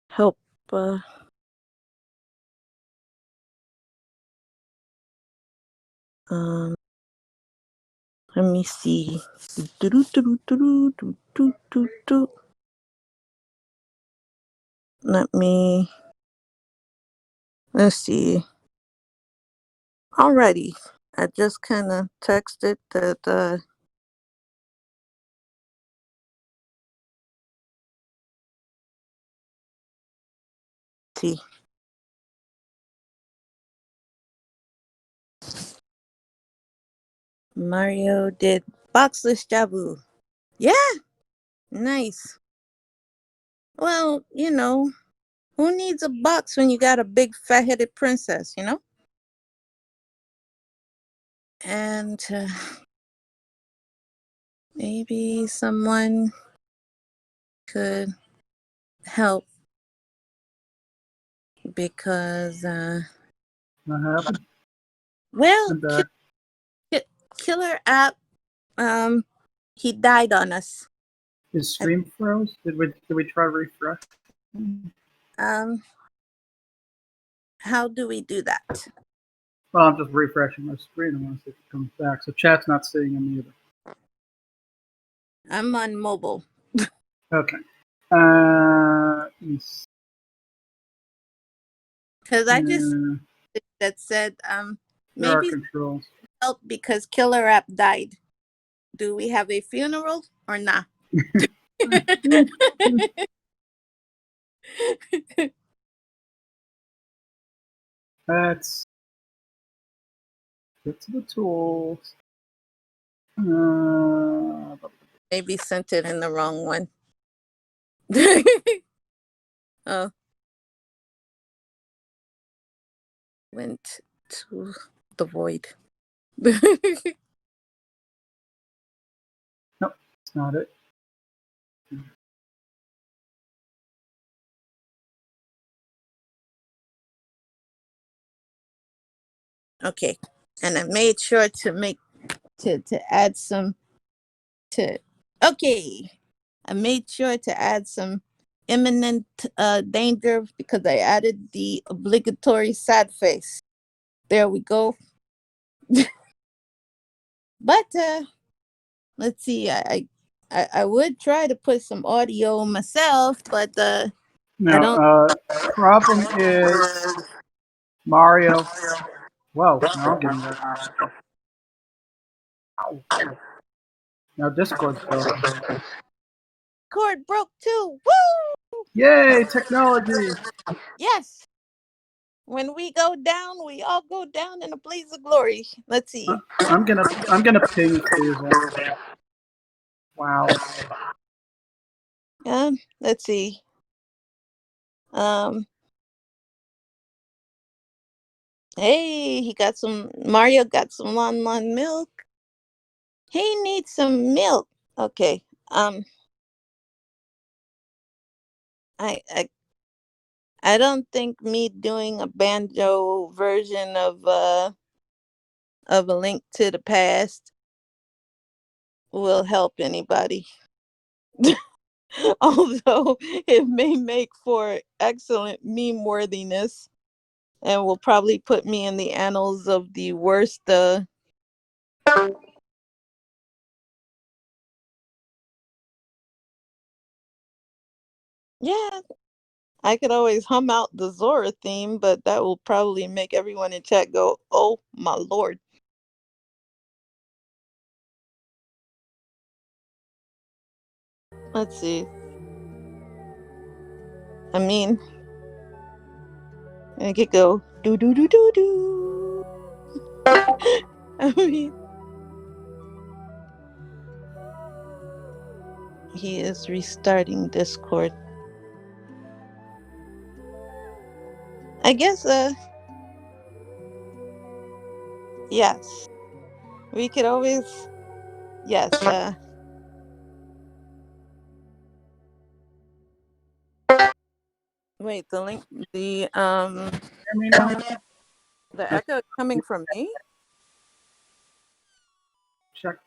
help. Um, Let me see. Let's see. Alrighty. I just kind of texted that see. Mario did boxless Jabu. Yeah, nice. Well, you know, who needs a box when you got a big fat-headed princess, you know? And maybe someone could help because, What happened? well, I'm back. Killer App, he died on us. His stream froze? Did we try to refresh? How do we do that? Well, I'm just refreshing my screen. I want to see if it comes back. So chat's not seeing him either. I'm on mobile. Okay. Because I just that said maybe controls. Help because Killer App died. Do we have a funeral or not? Let's get to the tools. Maybe sent it in the wrong one. Oh. Went to the void. Nope, it's not it. Okay. And I made sure to add some okay. I made sure to add some imminent danger because I added the obligatory sad face. There we go. But let's see. I would try to put some audio myself, but no. Problem is Mario. Whoa! Now I'm getting that obstacle. Ow. Now Discord's broken. Discord broke too. Woo! Yay! Technology. Yes. When we go down, we all go down in a blaze of glory. Let's see. I'm gonna ping Faisal. Wow. Let's see. Hey, Mario got some Lon milk. He needs some milk. Okay. I don't think me doing a banjo version of A Link to the Past will help anybody. Although it may make for excellent meme worthiness and will probably put me in the annals of the worst yeah, I could always hum out the Zora theme, but that will probably make everyone in chat go, oh my lord. Let's see. I mean, I could go do do do do do. I mean, he is restarting Discord. I guess yes. We could always yes, wait, the link the echo is coming from me? Check.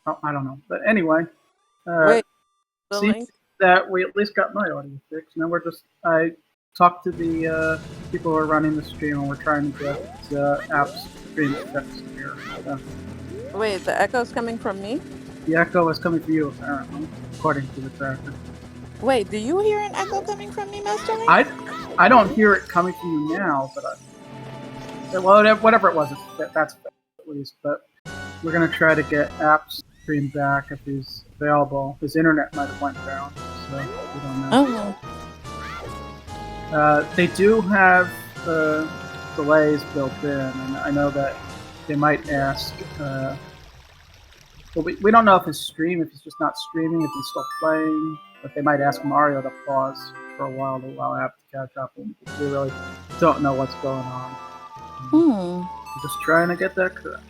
Oh, I don't know. But anyway, Wait, the see link? that we at least got my audio fixed. Now I talked to the people who are running the stream, and we're trying to get apps stream fixed here. Wait, the echo's coming from me? The echo is coming from you, apparently, according to the tracker. Wait, do you hear an echo coming from me, Master Link? I don't hear it coming from you now, but well, whatever it was, that's at least. But we're gonna try to get App's stream back if he's available. His internet might have went down, so we don't know. Oh. They do have delays built in, and I know that they might ask. Well, we don't know if he's just not streaming, if he's still playing, but they might ask Mario to pause for a while to allow App to catch up, and we really don't know what's going on. We're just trying to get that correct.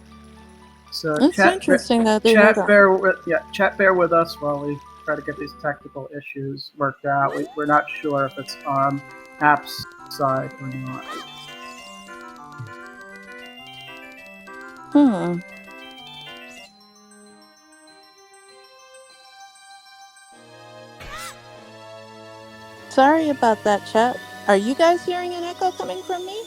So it's interesting that they chat bear with us while we try to get these technical issues worked out. We're not sure if it's on App's side or not. Sorry about that, chat. Are you guys hearing an echo coming from me?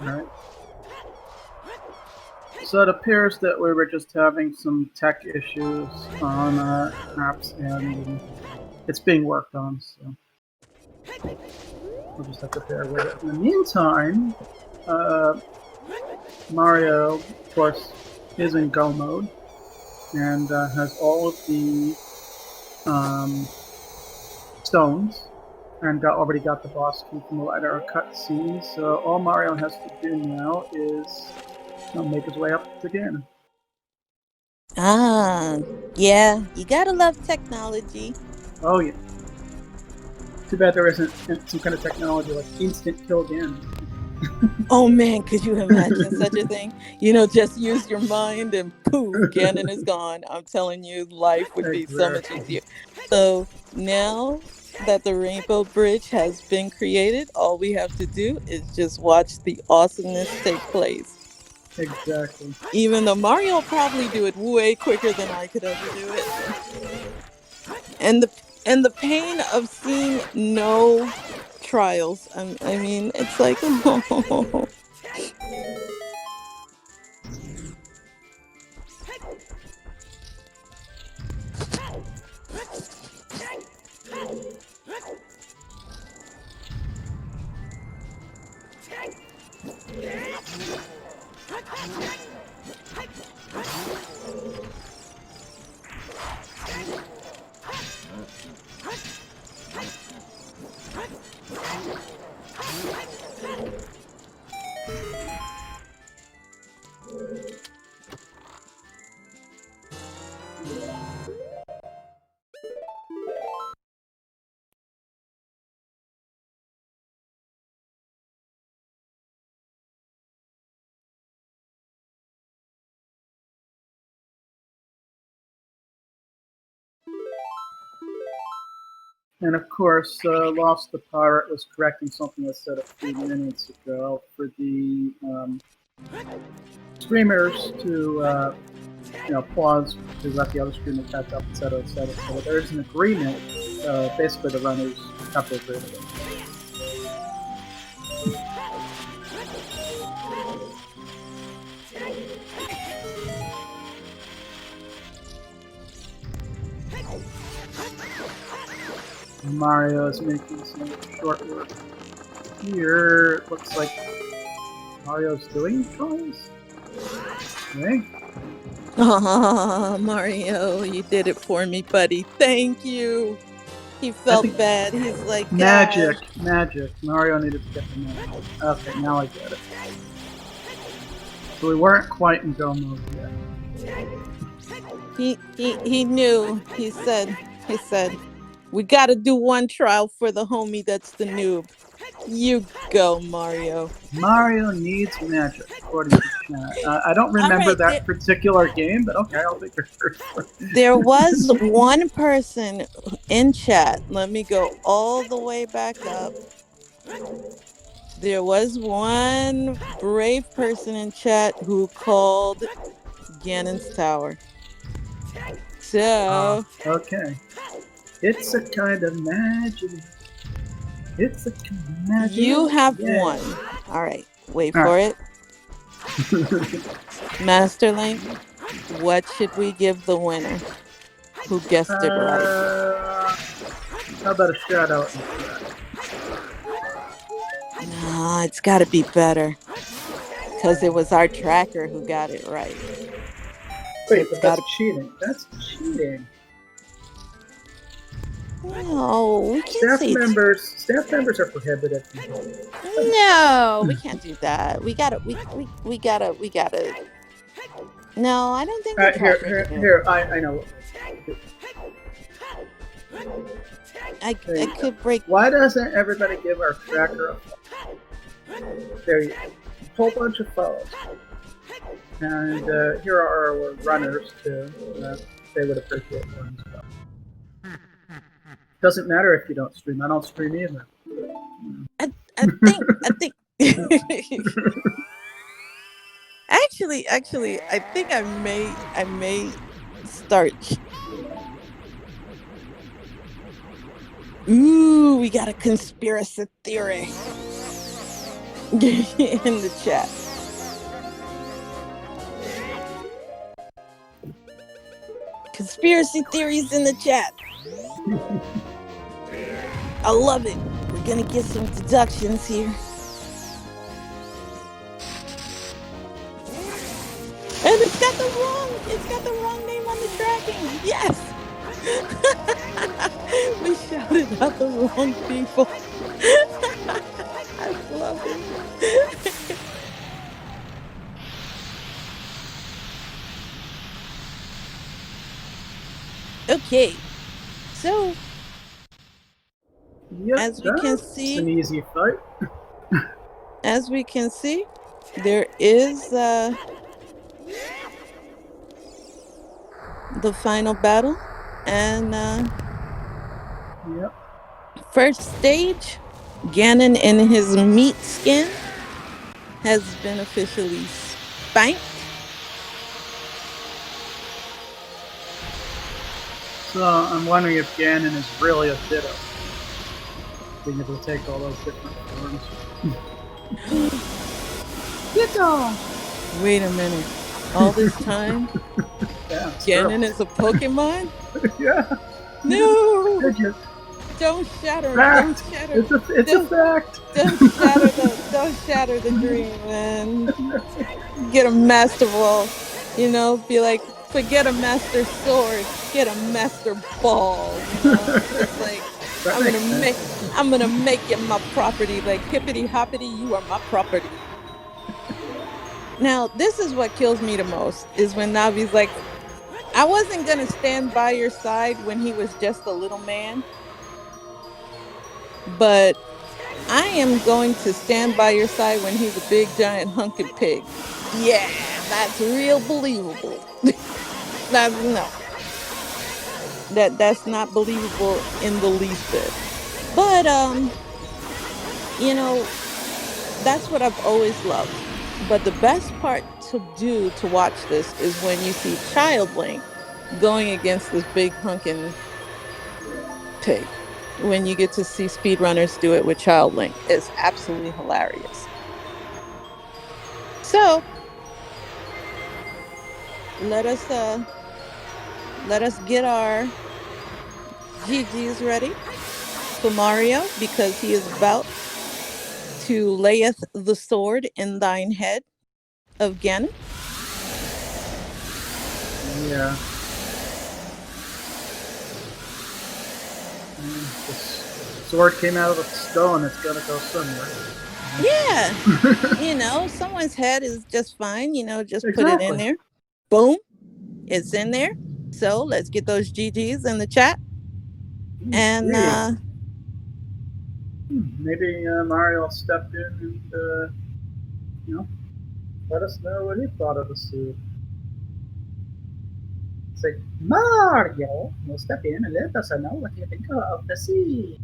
Alright. So it appears that we were just having some tech issues on App's end, and it's being worked on, so we'll just have to bear with it. In the meantime, Mario, of course, is in Go mode, and has all of the stones, and already got the boss key from the Light-Arrow cutscene, so all Mario has to do now is make his way up to Ganon. Yeah, you gotta love technology. Oh yeah. Too bad there isn't some kind of technology like instant kill Ganon. Oh man, could you imagine such a thing? You know, just use your mind and poof, Ganon is gone. I'm telling you, life would be so much easier. So now that the Rainbow Bridge has been created, all we have to do is just watch the awesomeness take place. Exactly. Even though Mario will probably do it way quicker than I could ever do it. And the pain of seeing no trials. I mean, it's like, oh. And of course, Lost the Pirate was correcting something I said a few minutes ago for the streamers to pause to let the other streamer catch up, etc., etc. So there's an agreement. Basically, the runners have to agree with it. Mario is making some short work here. It looks like Mario's doing tries. Okay. Oh, Mario, you did it for me, buddy. Thank you. He felt bad. He's like, magic. Mario needed to get the magic. Okay, now I get it. So we weren't quite in go mode yet. He knew. He said, we got to do one trial for the homie that's the noob. You go, Mario. Mario needs magic, according to chat. I don't remember that particular game, but okay, I'll take your first one. There was one person in chat. Let me go all the way back up. There was one brave person in chat who called Ganon's Tower. So... okay. It's a kind of magic. It's a kind of magic. You have one. All right. Wait for it. Master Link, what should we give the winner who guessed it right? How about a shout out? No, it's got to be better. Because it was our tracker who got it right. Wait, but that's cheating. That's cheating. No, we can't Staff members are prohibited. No, we can't do that. We gotta. No, I don't think. Here. I know. I could break. Why doesn't everybody give our tracker a follow? There you go. A whole bunch of follows. And here are our runners too. They would appreciate one as well. Doesn't matter if you don't stream. I don't stream either. I think. Actually, I think I may start. Ooh, we got a conspiracy theory in the chat. Conspiracy theories in the chat. I love it. We're gonna get some deductions here. And it's got the wrong name on the tracking. Yes. We shouted out the wrong people. I love it. Okay. So as we can see, it's an easy fight. As we can see, there is the final battle, and first stage, Ganon in his meat skin has been officially spanked. So I'm wondering if Ganon is really a Ditto, being able to take all those different forms. Ditto! Wait a minute. All this time, Ganon is a Pokemon? Yeah. No! Don't shatter. Fact. Don't shatter. It's a fact. Don't shatter the dream, man. get a master ball. You know, be like, forget a master sword, get a master ball. You know, just like That I'm makes gonna sense. I'm gonna make you my property. Like hippity hoppity, you are my property. Now, this is what kills me the most is when Navi's like, I wasn't gonna stand by your side when he was just a little man, but I am going to stand by your side when he's a big giant hunkin' pig. Yeah, that's real believable. That's no. That's not believable in the least bit. But you know, that's what I've always loved. But the best part to do to watch this is when you see Child Link going against this big hunkin' pig. When you get to see speedrunners do it with Child Link, it's absolutely hilarious. So let us get our GGs ready for Mario because he is about to layeth the sword in thine head of Ganon. Yeah. The sword came out of the stone. It's gotta go somewhere. Yeah. You know, someone's head is just fine. You know, just put it in Exactly. there. Boom. It's in there. So let's get those GGs in the chat. And maybe Mario will step in and you know, let us know what he thought of the suit. Say, Mario will step in and let us know what you think of the suit.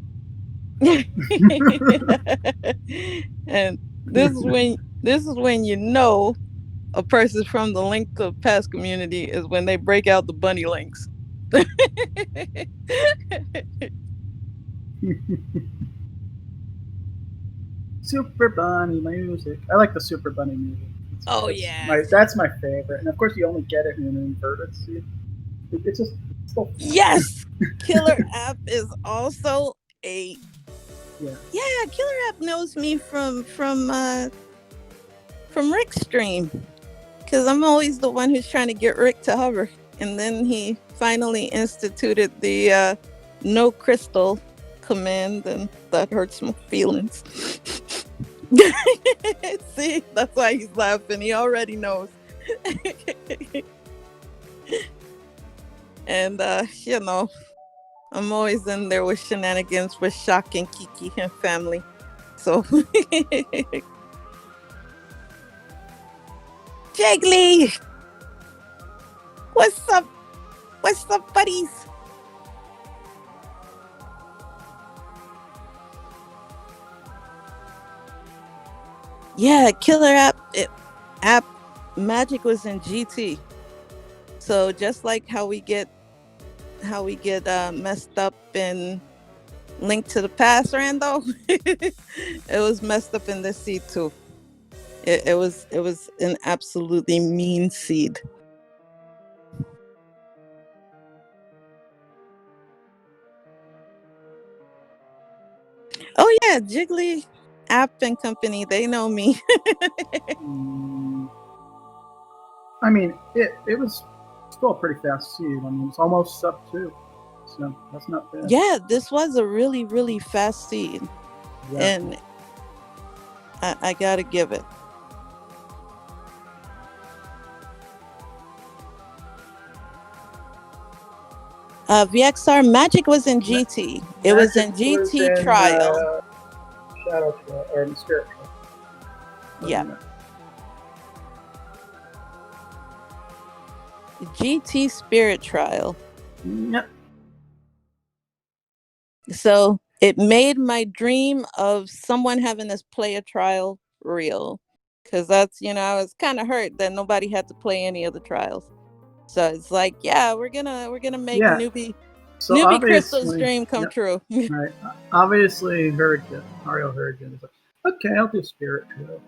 and this is when you know a person from the Link to the Past community is when they break out the bunny links. Super Bunny music. I like the Super Bunny music. Yeah. That's my favorite. And of course, you only get it in an inverted suit. It's just so yes. KillerApp is also a yeah. KillerApp knows me from Rick's stream because I'm always the one who's trying to get Rick to hover, and then he finally instituted the no crystal command, and that hurts my feelings. See, that's why he's laughing. He already knows. And you know, I'm always in there with shenanigans with Shock and Kiki and family. So Jiggly! What's up? What's up, buddies? Yeah, app magic was in GT. So just like how we get messed up in Link to the Past, Rando, it was messed up in this seed too. It was an absolutely mean seed. Oh yeah, Jiggly App and Company, they know me. I mean, it was still a pretty fast seed. I mean, it's almost sub 2. So that's not bad. Yeah, this was a really, really fast seed. Yeah. And I gotta give it. VXR Magic was in GT. It was in GT Trial. Shadow Trial or Spirit Trial. Yeah. GT Spirit Trial. Yep. So it made my dream of someone having us play a trial real. Because that's, you know, I was kind of hurt that nobody had to play any of the trials. So it's like, yeah, we're gonna make newbie Crystal's dream come true. Right. Obviously heard you. Mario heard you. Like, okay, I'll do Spirit Trial.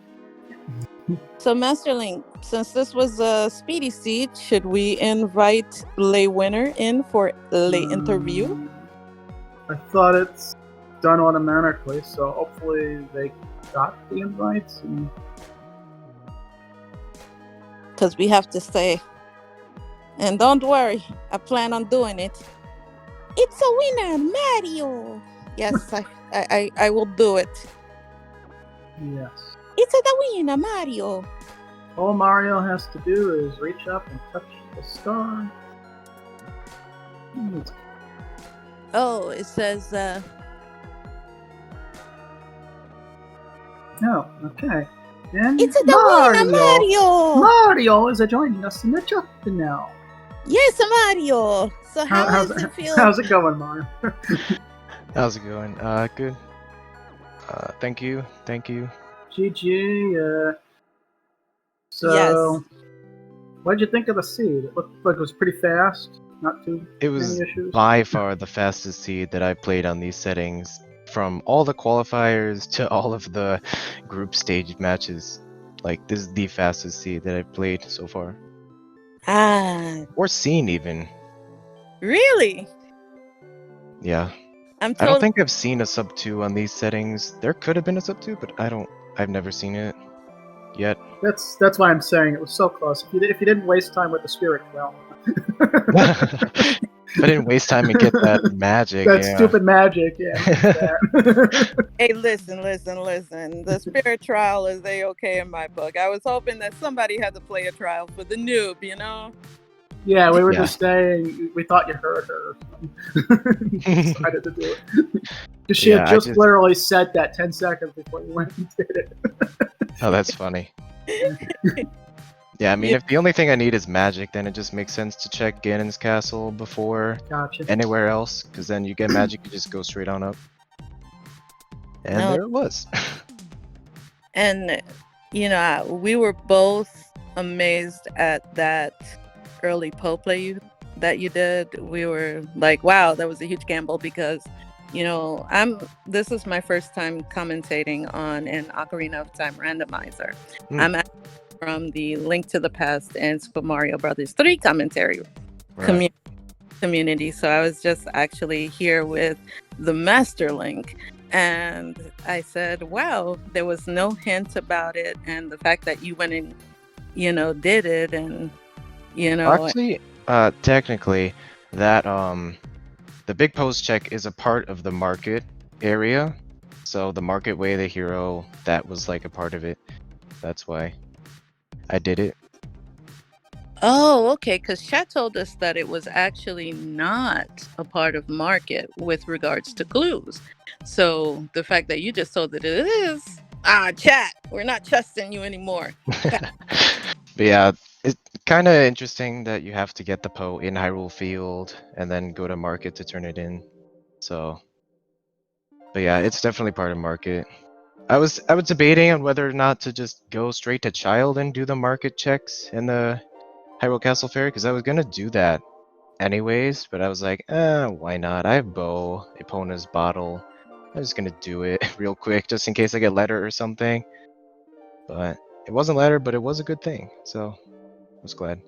So Masterlink, since this was a speedy seed, should we invite Lay Winner in for Lay interview? I thought it's done automatically, so hopefully they got the invites. because we have to say, and don't worry, I plan on doing it. It's a winner, Mario. Yes, I will do it. Yes. It's a winner, Mario. All Mario has to do is reach up and touch the star. Oh, it says, Oh, okay. And it's a winner, Mario. Mario is joining us in the chat now. Yes, Mario. So how's it feel? How's it going, Mario? How's it going? Good. Thank you. GG. So, Yes. what did you think of the seed? It looked like it was pretty fast. Not too It was many issues. by far the fastest seed that I played on these settings, from all the qualifiers to all of the group stage matches. Like, this is the fastest seed that I've played so far. Ah, Or seen, even. really? Yeah. I'm I don't totally. think I've seen a sub 2 on these settings. There could have been a sub 2, but I've never seen it yet. That's why I'm saying it was so close. If you didn't waste time with the spirit well. I didn't waste time to get that magic. That yeah. stupid magic, yeah. Hey, listen. The spirit trial is A-okay in my book. I was hoping that somebody had to play a trial for the noob, you know? Yeah, we were Yeah. just saying we thought you heard her. Decided to do it. Because she had Yeah, just literally said that 10 seconds before you went and did it. Oh, that's funny. Yeah, I mean, if the only thing I need is magic, then it just makes sense to check Ganon's castle before Gotcha. anywhere else, because then you get magic, you just go straight on up. And No. there it was. And, you know, we were both amazed at that early Poe play that you did. We were like, wow, that was a huge gamble because, you know, this is my first time commentating on an Ocarina of Time randomizer. I'm actually from the Link to the Past and Super Mario Brothers 3 commentary community. So I was just actually here with the Master Link. And I said, wow, there was no hint about it. And the fact that you went and, you know, did it and, you know. Actually, technically, that, the big post check is a part of the market area. So the market way, the hero, that was like a part of it. That's why I did it. Oh, okay, because chat told us that it was actually not a part of market with regards to clues. So the fact that you just told that it is, chat, we're not trusting you anymore. But yeah, it's kind of interesting that you have to get the Poe in Hyrule Field and then go to market to turn it in. So, but yeah, it's definitely part of market. I was debating on whether or not to just go straight to Child and do the market checks in the Hyrule Castle Fair, because I was gonna do that anyways, but I was like, why not? I have Bow, Epona's bottle. I'm just gonna do it real quick, just in case I get letter or something. But it wasn't letter, but it was a good thing, so I was glad.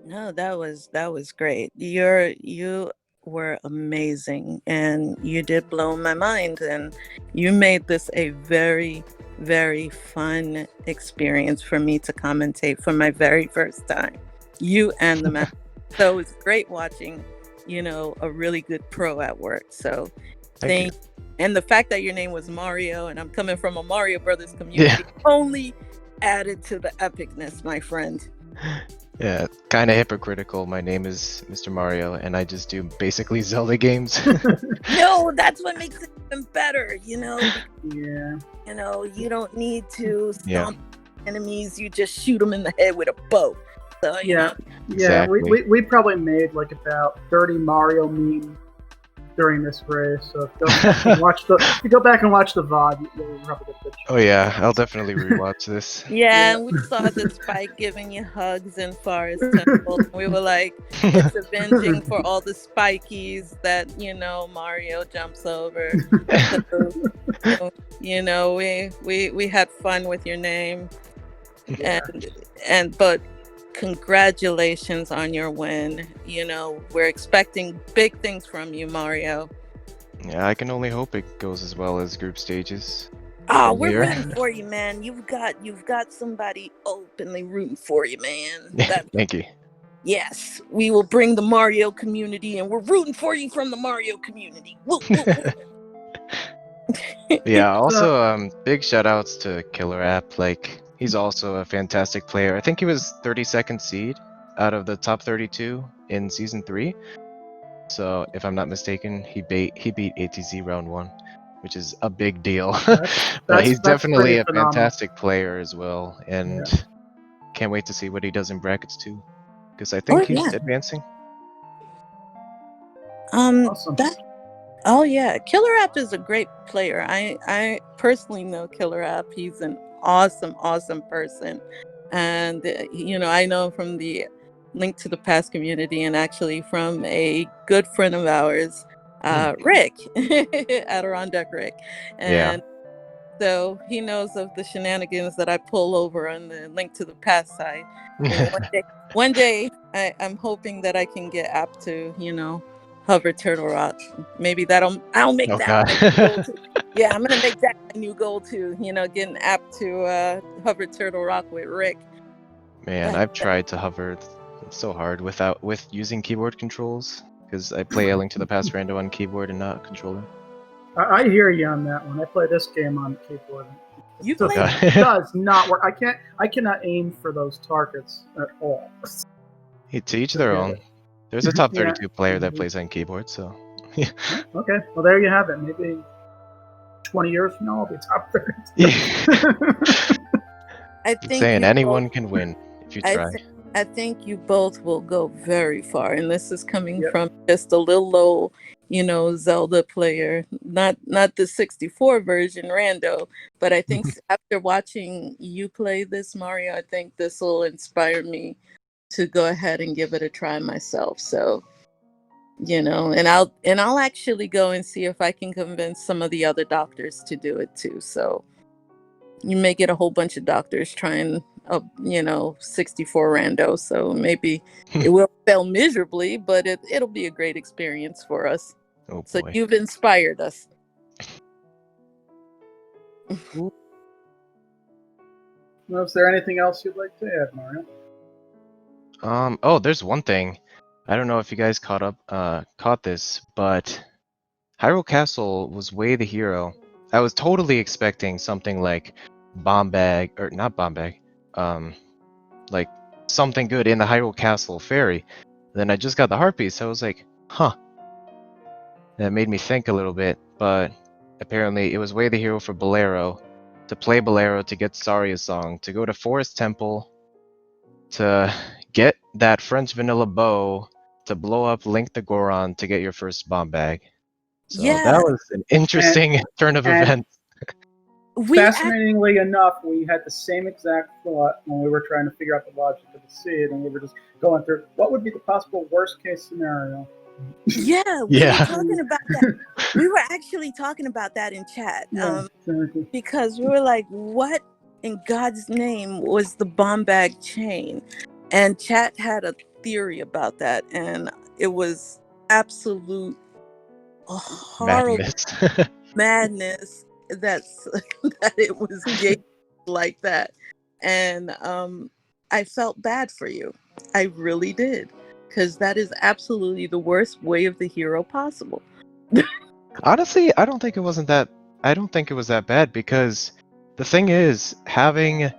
No, that was great. You were amazing, and you did blow my mind, and you made this a very, very fun experience for me to commentate for my very first time. You and the man. So it was great watching, you know, a really good pro at work. So Thank you. And the fact that your name was Mario, and I'm coming from a Mario Brothers community, only added to the epicness, my friend. Yeah, kind of hypocritical. My name is Mr. Mario, and I just do basically Zelda games. No, that's what makes it even better, you know? Yeah. You know, you don't need to stomp enemies, you just shoot them in the head with a bow. So, you know. Exactly. We probably made like about 30 Mario memes during this race. So if you go back and watch the VOD, you'll probably get a good chance. Oh yeah, I'll definitely rewatch this. Yeah, and we saw the Spike giving you hugs in Forest Temple. We were like, it's avenging for all the spikies that, you know, Mario jumps over. So, you know, we had fun with your name. But congratulations on your win. You know, we're expecting big things from you, Mario. Yeah, I can only hope it goes as well as group stages. Oh, Same we're here. rooting for you, man. You've got somebody openly rooting for you, man. That Thank you. yes, we will bring the Mario community, and we're rooting for you from the Mario community. Woo, woo, woo. Yeah, So, also big shout outs to KillerApp. Like he's also a fantastic player. I think he was 32nd seed out of the top 32 in season 3. So if I'm not mistaken, he beat ATZ round 1, which is a big deal. But he's that's pretty definitely a phenomenal. fantastic player as well, and Yeah. can't wait to see what he does in brackets too. Because I Oh think he's yeah. advancing. Awesome. That oh yeah, KillerApp is a great player. I personally know KillerApp. He's an awesome person, and I know from the Link to the Past community, and actually from a good friend of ours, Rick, Adirondack Rick, Yeah. and so he knows of the shenanigans that I pull over on the Link to the Past side. One day, I'm hoping that I can get App to, hover Turtle Rock. Maybe I'll make Oh that god. my new goal too. Yeah, I'm gonna make that my new goal too. Get an App to hover Turtle Rock with Rick. Man, But I've tried to hover. It's so hard with using keyboard controls because I play A Link to the Past rando on keyboard and not controller. I hear you on that one. I play this game on the keyboard. you It just play? God. does not work. I cannot aim for those targets at all. To each their Forget own. it. There's a top Yeah. 32 player that plays on keyboard, so yeah. Okay. Well, there you have it. Maybe 20 years from now, I'll be top 30. I Keep think saying you both. anyone can win if you I try. think I think you both will go very far, and this is coming Yep. from just a little old, Zelda player, not the 64 version rando, but I think after watching you play this Mario, I think this will inspire me to go ahead and give it a try myself. So, and I'll actually go and see if I can convince some of the other doctors to do it too. So you may get a whole bunch of doctors trying a 64 rando, so maybe it will fail miserably, but it'll be a great experience for us. Oh So boy. you've inspired us. Well, is there anything else you'd like to add, Mario? Oh, there's one thing. I don't know if you guys caught this, but Hyrule Castle was way the hero. I was totally expecting something like Bomb Bag, or not Bomb Bag, like something good in the Hyrule Castle Fairy. Then I just got the heart piece. I was like, huh. That made me think a little bit, but apparently it was way the hero for Bolero, to play Bolero, to get Saria's song, to go to Forest Temple, to get that French vanilla bow, to blow up Link the Goron, to get your first bomb bag. So that Yeah, was an And interesting turn of and events. we act- fascinatingly enough, we had the same exact thought when we were trying to figure out the logic of the seed, and we were just going through what would be the possible worst case scenario. yeah, we were Yeah. talking about that. We were actually talking about that in chat, Yeah, exactly. because we were like, what in God's name was the bomb bag chain? And chat had a theory about that, and it was absolute horrible Madness. madness that's that it was gay like that. And I felt bad for you. I really did, because that is absolutely the worst way of the hero possible. Honestly, I don't think it wasn't that. I don't think it was that bad because the thing is, having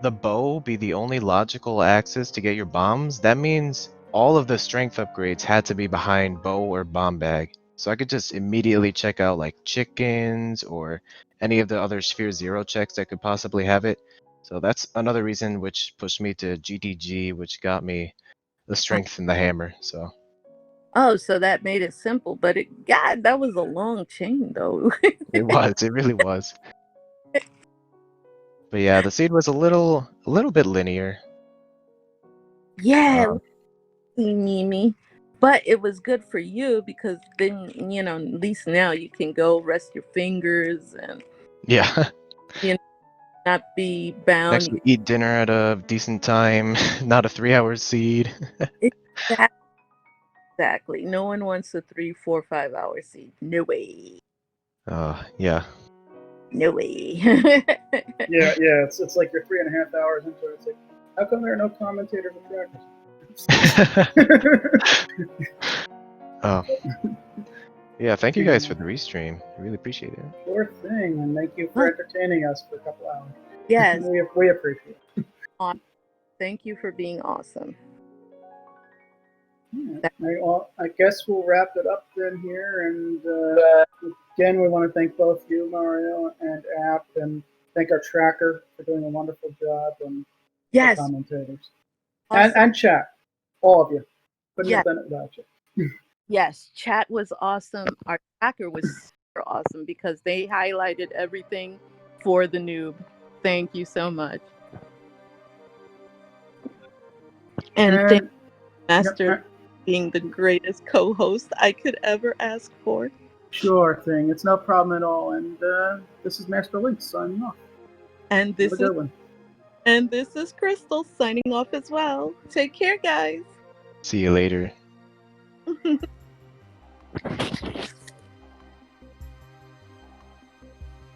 the bow be the only logical axis to get your bombs, that means all of the strength upgrades had to be behind bow or bomb bag. So I could just immediately check out like chickens or any of the other Sphere Zero checks that could possibly have it. So that's another reason which pushed me to GTG, which got me the strength and the hammer. So Oh, so that made it simple, but God, that was a long chain though. it really was. But yeah, the seed was a little bit linear. Yeah, Um, Mimi. But it was good for you, because then, at least now you can go rest your fingers and yeah. not be bound. Actually eat dinner at a decent time, not a 3 hour seed. Exactly. No one wants a 3, 4, 5 hour seat. No way. Yeah. No way. Yeah, it's like you're 3.5 hours into it. It's like, how come there are no commentators or trackers? Oh. Yeah, thank you guys for the restream. I really appreciate it. Sure thing, and thank you for entertaining us for a couple hours. Yes. We appreciate it. Thank you for being awesome. Yeah. I guess we'll wrap it up then here, and again, we want to thank both you, Mario, and App, and thank our tracker for doing a wonderful job, and the commentators. Awesome. And chat, all of you. Couldn't Yes. have done it without you. Yes, chat was awesome. Our tracker was super awesome because they highlighted everything for the noob. Thank you so much. And thank you, Master, being the greatest co-host I could ever ask for. Sure thing. It's no problem at all. And this is Master Link signing off. And this is Crystal signing off as well. Take care, guys. See you later.